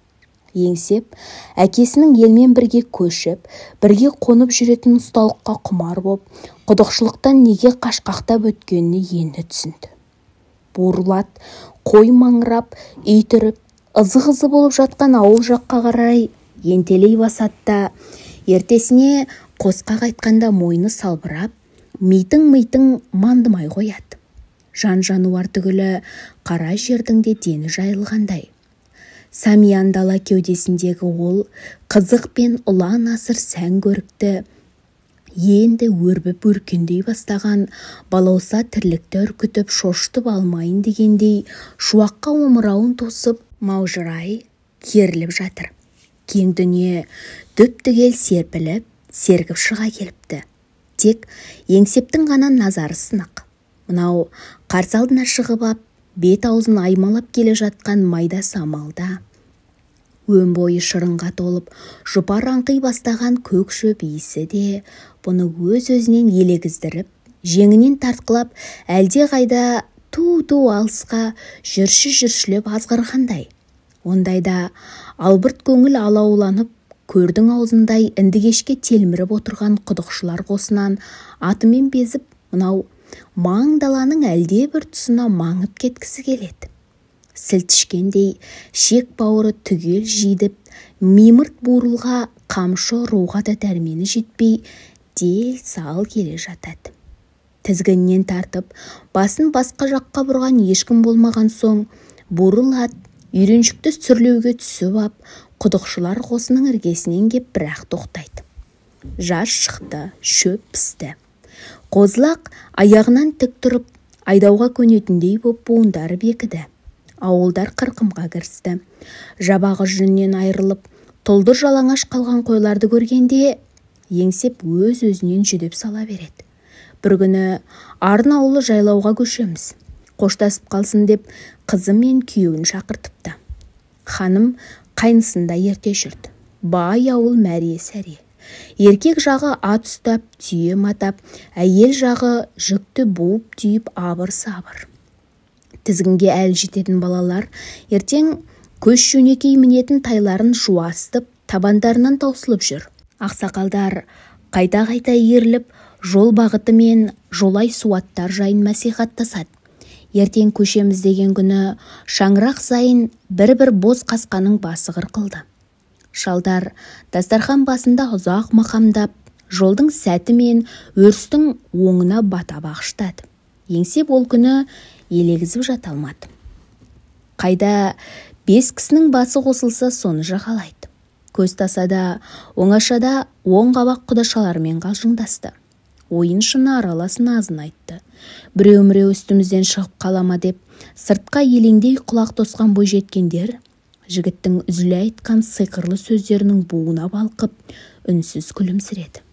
Еңсеп, әкесінің елмен бірге көшіп, бірге қонып жүретін ұсталыққа құмар боп, құдықшылықтан неге қашқақтап өткеніне енді түсінді. Бурлат, қой маңырап, үйтіріп, ызы-қызы болып жатқан ауыл жаққа қарай ентелей басатта, ертесіне қосқа қайтқанда мойны салбырап, митың-митың мандымай қояды. Жан-жануар түгілі қара жердің де дені жайылғандай. Самиян дала кеудесіндегі ол қызық пен ұлан асыр сән көрікті енді өрбіп өркендей бастаған балауса тірлікті үркітіп шошытып алмайын дегендей шуаққа омырауын тосып маужырай керіліп жатыр. Кең дүние дүп-түгел серпіліп, сергіп шыға келіпті. Тек еңсептің ғана назары сынық. Мынау қарсы алдына шығып ап, бет-аузын аймалап келе жатқан майда самалда өн бойы шырынға толып, жұпар аңқи бастаған көк шөп иісі де бұны өз-өзінен елегіздіріп, жеңінен тартқылап, әлде қайда ту-ту алысқа жүрші-жүршілеп азғырғандай. Ондайда албырт көңіл алауланып, көрдің аузындай індігешке телміріп отырған құдықшылар қосынан атымен безіп, мынау маң даланың әлде бір тұсына маңып кеткісі келеді. Сілтішкендей шек бауыры түгел жидіп, мимырт буырылға қамшы руға да дәрмені жетпей, дел сал келе жатады. Тізгіннен тартып, басын басқа жаққа бұрған ешкім болмаған соң, бурыл ат үйреншікті сүрлеуге түсіп ап, құдықшылар қосының іргесінен кеп бірақ тоқтайды. Жаз шықты, шөп пісті. Қозлақ аяғынан тік тұрып, айдауға көнетіндей боп буындары бекіді. Ауылдар қырқымға кірісті. Жабағы жүннен айырылып, тұлдыр жалаңаш қалған қойларды көргенде, еңсеп өз-өзінен жүдеп сала береді. Бір күні арын ауылы жайлауға көшеміз. Қоштасып қалсын деп қызы мен күйеуін шақыртыпты. Ханым қайнысында ерте жүрді. Бай ауыл мәре-сәре. Еркек жағы ат ұстап, түйе матап, әйел жағы жүкті буып түйіп абыр-сабыр. Тізгінге әл жететін балалар ертең көш жөнекей мінетін тайларын жуастып, табандарынан таусылып жүр. Ақсақалдар қайта-қайта еріліп, жол бағыты мен жолай суаттар жайын мәслихаттасады. Ертең көшеміз деген күні шаңырақ сайын бір-бір боз қасқаның басы қырқылды. Шалдар дастархан басында ұзақ мақамдап, жолдың сәті мен өрістің оңына бата бағыштады. Еңсеп ол күні елегізіп жата алмады. Қайда 5 кісінің басы қосылса соны жағалайды. Көз тасада, оңашада оң қабақ құдашалармен қалжыңдасты. Ойын шыны араласын азын айтты. Біреу-міреу үстімізден шығып қалама деп, сыртқа елеңдей құлақ тосқан бойжеткендер, жігіттің үзіле айтқан сиқырлы сөздерінің буына балқып, үнсіз күлімсіреді.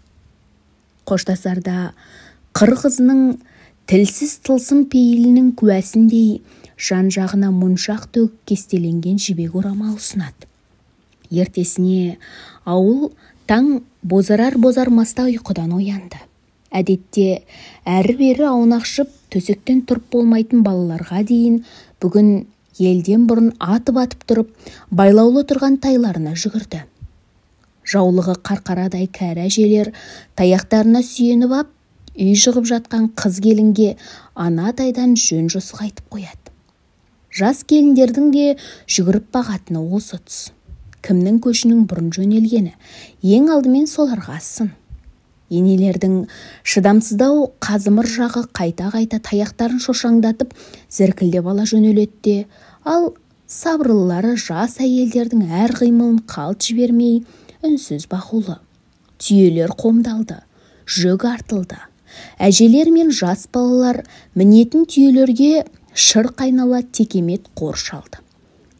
Қоштасарда қыр қызының тілсіз тылсым пейілінің куәсіндей жан-жағына мұншақ төгіп кестеленген жібек орамал ұсынады. Ертесіне ауыл таң бозарар-бозармаста ұйқыдан оянды. Әдетте әрі-бері аунақшып төсектен тұрып болмайтын балаларға дейін бүгін елден бұрын атып-атып тұрып байлаулы тұрған тайларына жүгірді. Жаулығы қарқарадай кәрі әжелер таяқтарына сүйеніп ап, үй жығып жатқан қыз келінге ана тайдан жөн жосық айтып қояды. Жас келіндердің де жүгіріп бағатыны осы тұс. Кімнің көшінің бұрын жөнелгені, ең алдымен соларға сын. Енелердің шыдамсыздау қазымыр жағы қайта-қайта таяқтарын шошаңдатып, зіркілдеп ала жөнелетті, ал сабырлылары жас әйелдердің әр қимылын қалт жібермей, үнсіз бақулы. Түйелер қомдалды, жүк артылды. Әжелер мен жас балалар мінетін түйелерге шыр қайнала текемет қоршалды.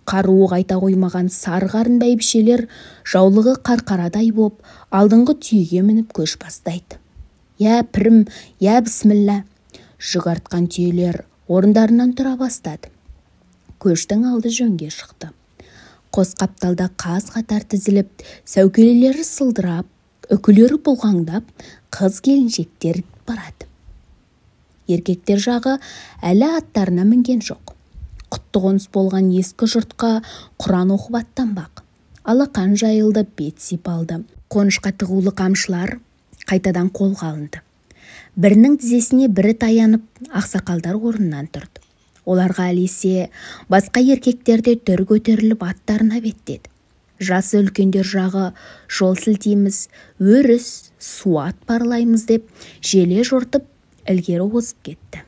Қаруы қайта қоймаған сарғарын бәйбішелер жаулығы қарқарадай боп, алдыңғы түйеге мініп көш бастайды. Я пірім, я бісміллә. Жүк артқан түйелер орындарынан тұра бастады. Көштің алды жөнге шықты. Қос қапталда қаз қатар тізіліп, сәукелелері сылдырап, үкілері бұлғаңдап, қыз келіншектер барады. Еркектер жағы әлі аттарына мінген жоқ. Құтты қоныс болған ескі жұртқа Құран оқып аттанбақ. Алақан жайылды, бет сипалды. Қонышқа тығулы қамшылар қайтадан қолға алынды. Бірінің тізесіне бірі таянып, ақсақалдар орнынан тұрды. Оларға әлесе басқа еркектерде дүр көтеріліп аттарына беттеді. Жасы үлкендер жағы жол сілтейміз, өріс, суат парлаймыз деп желе жортып ілгері озып кетті.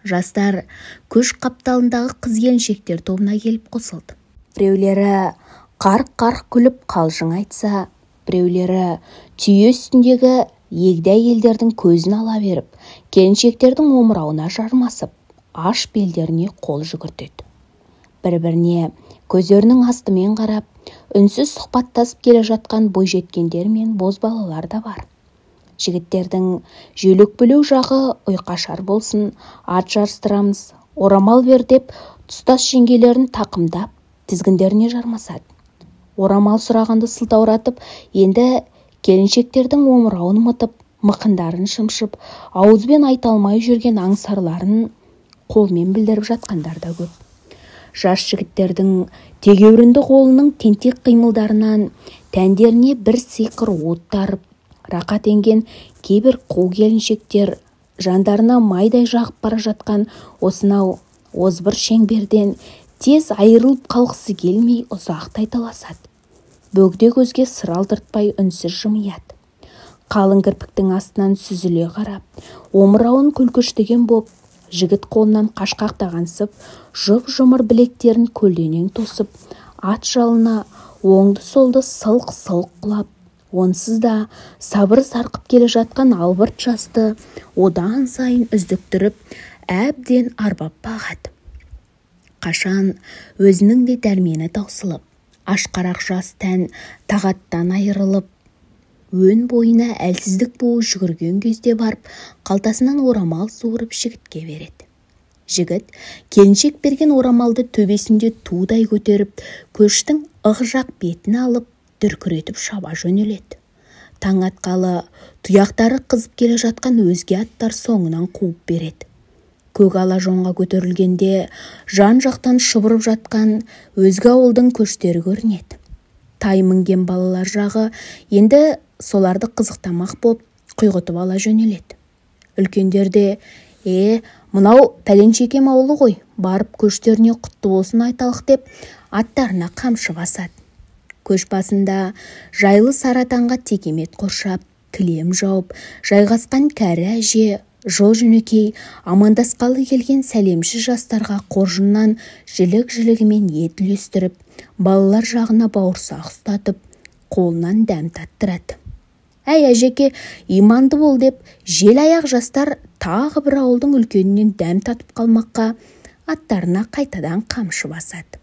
Жастар көш қапталындағы қыз-келіншектер тобына келіп қосылды. Біреулері қарқ-қарқ күліп қалжың айтса, біреулері түйе үстіндегі егде әйелдердің көзін ала беріп, келіншектердің омырауына жармасып, аш белдеріне қол жүгіртеді. Бір-біріне көздерінің астымен қарап, үнсіз сұхбаттасып келе жатқан бойжеткендер мен бозбалалар да бар. Жігіттердің жөлек-білеу жағы ұйқашар болсын, ат жарыстырамыз, орамал бер деп тұстас жеңгелерін тақымдап, тізгіндеріне жармасады. Орамал сұрағанды сылтауратып, енді келіншектердің омырауын мытып, мықындарын шымшып, ауызбен айта алмай жүрген аңсарларын қолмен білдіріп жатқандар да көп. Жас жігіттердің тегеурінді қолының тентек қимылдарынан тәндеріне бір сиқыр оттарып, рақат енген кейбір қу келіншектер жандарына майдай жағып бара жатқан осынау озбыр шеңберден тез айырылып қалғысы келмей ұзақ тайталасады. Бөгде көзге сыр алдыртпай үнсіз жымияды. Қалың кірпіктің астынан сүзіле қарап, омырауын күлкіштеген боп, жігіт қолынан қашқақтағансып, жұп-жұмыр білектерін көлденең тосып, ат жалына оңды-солды сылқ-сылқ құлап, онсыз да сабыр сарқып келе жатқан албырт жасты одан сайын үздіктіріп, әбден арбап бағады. Қашан өзінің де дәрмені таусылып, ашқарақ жас тән тағаттан айырылып, өн бойына әлсіздік буы жүгірген кезде барып, қалтасынан орамал суырып жігітке береді. Жігіт келіншек берген орамалды төбесінде тудай көтеріп, көштің ық жақ бетін алып, дүркіретіп шаба жөнеледі. Таң атқалы тұяқтары қызып келе жатқан өзге аттар соңынан қуып береді. Көк ала жонға көтерілгенде жан-жақтан шұбырып жатқан өзге ауылдың көштері көрінеді. Тай мінген балалар жағы енді соларды қызықтамақ боп құйғытып ала жөнеледі. Үлкендер де, мынау пәленшекем ауылы ғой, барып көштеріне құтты болсын айталық деп, аттарына қамшы басады. Көш басында жайлы саратанға текемет қоршап, кілем жауып, жайғасқан кәрі әже, жол-жөнекей амандасқалы келген сәлемші жастарға қоржыннан жілік-жілігімен ет үлестіріп, балалар жағына бауырсақ ұстатып, қолынан дәм таттырады. Әй әжеке, иманды бол деп, жел аяқ жастар тағы бір ауылдың үлкенінен дәм татып қалмаққа аттарына қайтадан қамшы басады.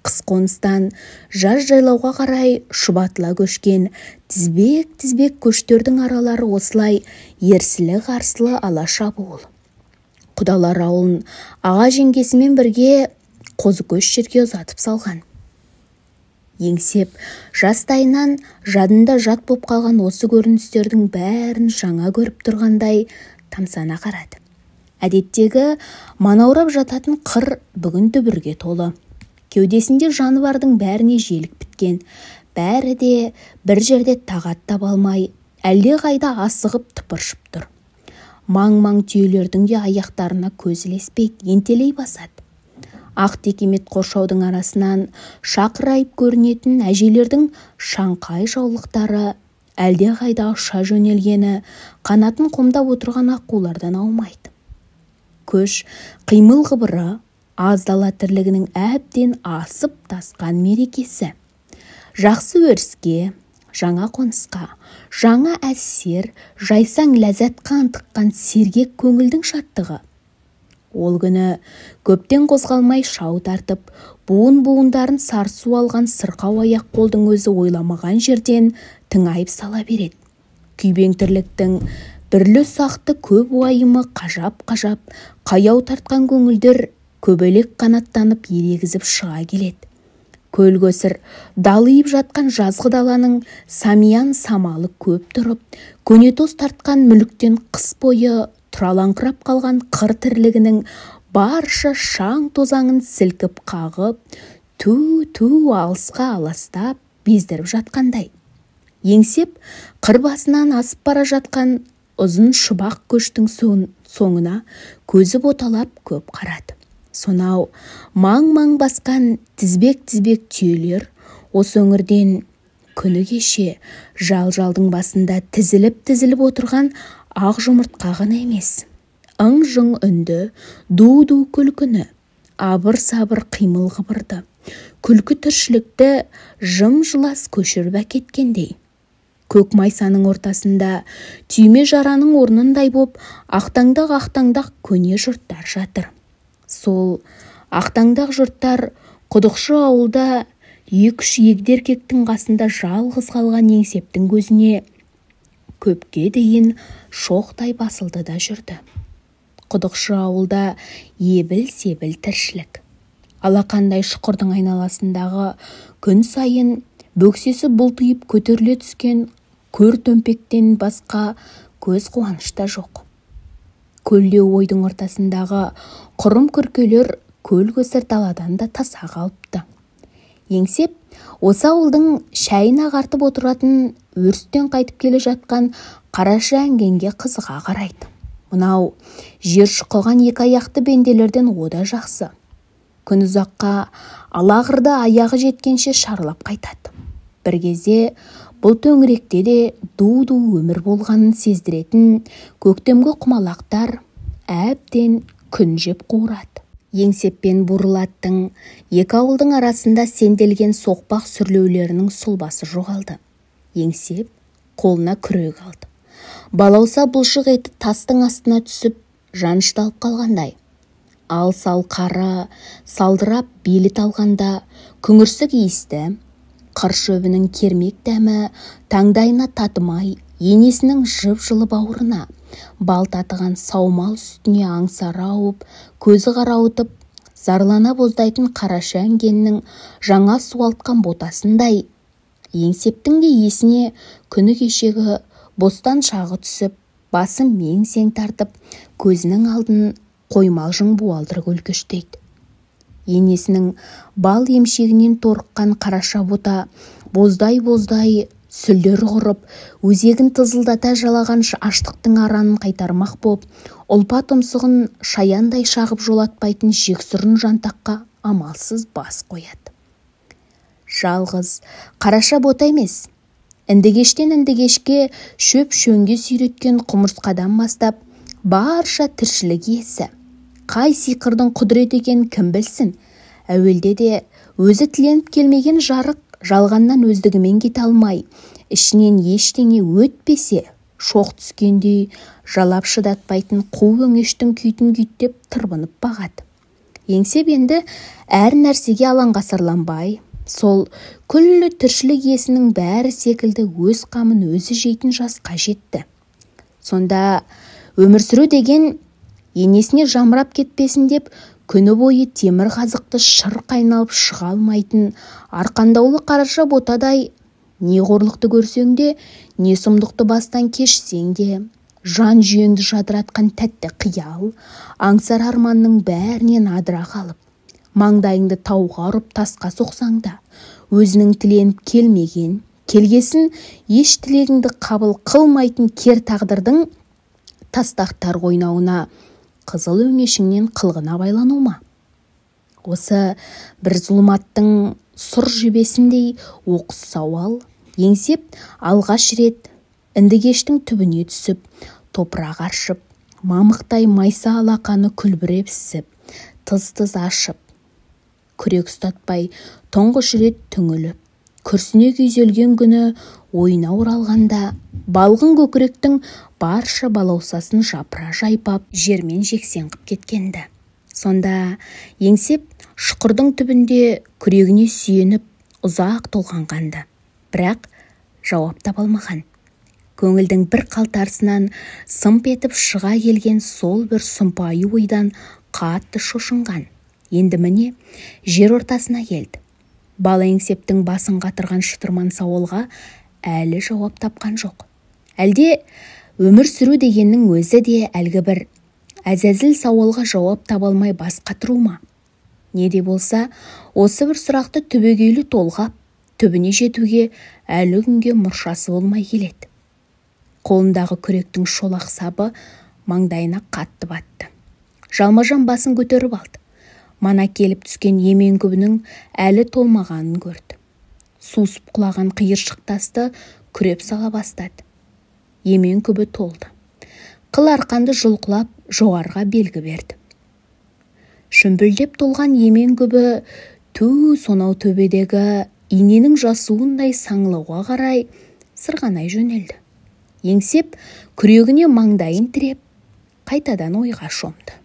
Қыс қоныстан жаз жайлауға қарай шұбатыла көшкен тізбек-тізбек көштердің аралары осылай ерсілі-қарсылы ала шабуыл. Құдалар ауылын аға жеңгесімен бірге Қозыкөш жерге ұзатып салған. Еңсеп, жастайынан жадында жат боп қалған осы көріністердің бәрін жаңа көріп тұрғандай тамсана қарады. Әдеттегі манаурап жататын қыр бүгін дүбірге толы. Кеудесінде жаны бардың бәріне желік біткен, бәрі де бір жерде тағат таба алмай, әлде қайда асығып тыпыршып тұр. Маң-маң түйелердің де аяқтарына көз ілеспейді, ентелей басады. Ақ текемет қоршаудың арасынан шақырайып көрінетін әжелердің шаңқай жаулықтары әлде қайда ұша жөнелгені қанатын қомдап отырған аққулардан аумайды. Көш қимыл қыбыры аз дала тірлігінің әбден асып тасқан мерекесі. Жақсы өріске, жаңа қонысқа, жаңа әсер, жайсаң ләззатқа ынтыққан сергек көңілдің шаттығы. Ол күні көптен қозғалмай шау тартып, буын-буындарын сарсу алған сырқау аяқ қолдың өзі ойламаған жерден тыңайып сала береді. Күйбең тірліктің бірлі ұсақты көп уайымы қажап-қажап, қаяу тартқан көңілдер көбелек қанаттанып ерегізіп шыға келеді. Көл көсір далиып жатқан жазғы даланың самиян самалы көп тұрып, көнетоз тартқан мүліктен қыс бойы тұралаңқырап қалған қыр тірлігінің барша шаң тозаңын сілкіп қағып, ту алысқа аластап бездіріп жатқандай. Еңсеп, қыр басынан асып бара жатқан ұзын шұбақ көштің соңына көзі боталап көп қарады. Сонау маң-маң басқан тізбек-тізбек түйелер осы өңірден күні кеше жал-жалдың басында тізіліп отырған ақ жұмыртқа ғана емес, ың-жың үнді, ду-ду күлкіні, абыр-сабыр қимыл қыбырды, күлкі тіршілікті жым-жылас көшіріп әкеткендей. Көк майсаның ортасында түйме жараның орнындай боп ақтаңдақ көне жұрттар жатыр. Сол ақтаңдақ жұрттар құдықшы ауылда 2-3 егде еркектің қасында жалғыз қалған Еңсептің көзіне көпке дейін шоқтай басылды да жүрді. Құдықшы ауылда ебіл-себіл тіршілік. Алақандай шұқырдың айналасындағы күн сайын бөксесі бұлтиып көтеріле түскен көр төмпектен басқа көз қуанышта жоқ. Көлдеу ойдың ортасындағы құрым күркелер көл көсір даладан да таса қалыпты. Еңсеп осы ауылдың шайын ағартып отыратын өрістен қайтып келе жатқан қараша әңгенге қызыға қарайды. Мынау жер шұқыған 2 аяқты бенделерден ода жақсы. Күн ұзаққа алағырды аяғы жеткенше шарлап қайтады. Бір кезде бұл төңіректе де ду-ду өмір болғанын сездіретін көктемгі құмалақтар әбден күн жеп қуырады. Еңсеп пен Бурыл-аттың 2 ауылдың арасында сенделген соқпақ сүрлеулерінің сұлбасы жоғалды. Еңсеп қолына күрек алды. Балауса бұлшық еті тастың астына түсіп жанышталып қалғандай. Ал-сал қары салдырап белі талғанда күңірсік иісті, қыр шөбінің кермек дәмі таңдайына татымай, енесінің жып-жылы бауырына, бал татыған саумал үстіне аңсары ауып, көзі қарауытып, зарлана боздайтын қараша әңгеннің жаңа суалтқан ботасындай. Еңсептің де есіне күні кешегі бостан шағы түсіп, басы мең-сең тартып, көзінің алдын қоймалжың буалдыр көлкештейді. Енесінің бал емшегінен торыққан қараша бота боздай-боздай сүлдер құрып, өзегін тызылдата жалаған аштықтың аранын қайтармақ боп, ұлпа тұмсығын шаяңдай шағып жолатпайтын жексұрын жантаққа амалсыз бас қояды. Жалғыз қараша бота емес, індігештен індігешке шөп-шөнге сүйреткен құмырсқадан бастап, барша тіршілік иесі. Қай сиқырдың құдірет екенін кім білсін? Әуелде де өзі тіленіп келмеген жарық жалғаннан өздігімен кете алмай, ішінен ештеңе өтпесе, шоқ түскендей жалап шыдатпайтын қу өңештің күйтін күйттеп тырбынып бағады. Еңсеп енді әр нәрсеге алаңғасарланбай, сол күллі тіршілік иесінің бәрі секілді өз қамын өзі жейтін жасқа жетті. Сонда өмір сүру деген енесіне жамырап кетпесін деп күні бойы темір қазықты шыр қайналып шыға алмайтын арқандаулы қараша ботадай, не қорлықты көрсең де, не сұмдықты бастан кешсең де, жан жүйеңді жадыратқан тәтті қиял, аңсар арманның бәрінен адыра қалып, маңдайыңды тауға ұрып тасқа соқсаң да, өзінің тіленіп келмеген, келгесін еш тілегіңді қабыл қылмайтын кер тағдырдың тастақтар ойнауына қызыл өңешіңнен қылғына байлану ма? Осы бір зұлматтың сұр жебесіндей оқыс сауал Еңсеп алғаш рет індігештің түбіне түсіп, топырақ аршып, мамықтай майса алақаны күлбіреп сіп, тыз-тыз ашып, күрек ұстатпай тұңғыш рет түңіліп, күрсіне күйзелген күні ойына оралғанда, балғын көкіректің барша балаусасын жапыра жайпап, жермен жексен қып кеткенді. Сонда Еңсеп шұқырдың түбінде күрегіне сүйеніп ұзақ толғанғанды, бірақ жауап таба алмаған. Көңілдің бір қалтарсынан сымп етіп шыға келген сол бір сұмпайы ойдан қатты шошынған. Енді міне жер ортасына келді. Бала Еңсептің басын қатырған шытырман сауалға әлі жауап тапқан жоқ. Әлде өмір сүру дегеннің өзі де әлгі бір әзәзіл сауалға жауап таба алмай бас қатыру ма? Не де болса, осы бір сұрақты түбегейлі толғап, түбіне жетуге әлі күнге мұршасы болмай келеді. Қолындағы күректің шолақ сабы маңдайына қатты батты. Жалма-жан басын көтеріп алды. Мана келіп түскен емен күбінің әлі толмағанын көрді. Сусып құлаған қиыршық тасты күреп сала бастады. Емен күбі толды. қыл арқанды жұлқылап жоғарға белгі берді. Шүмбілдеп толған емен күбі сонау төбедегі иненің жасуындай саңлауға қарай сырғанай жөнелді. Еңсеп күрегіне маңдайын тіреп, қайтадан ойға шомды.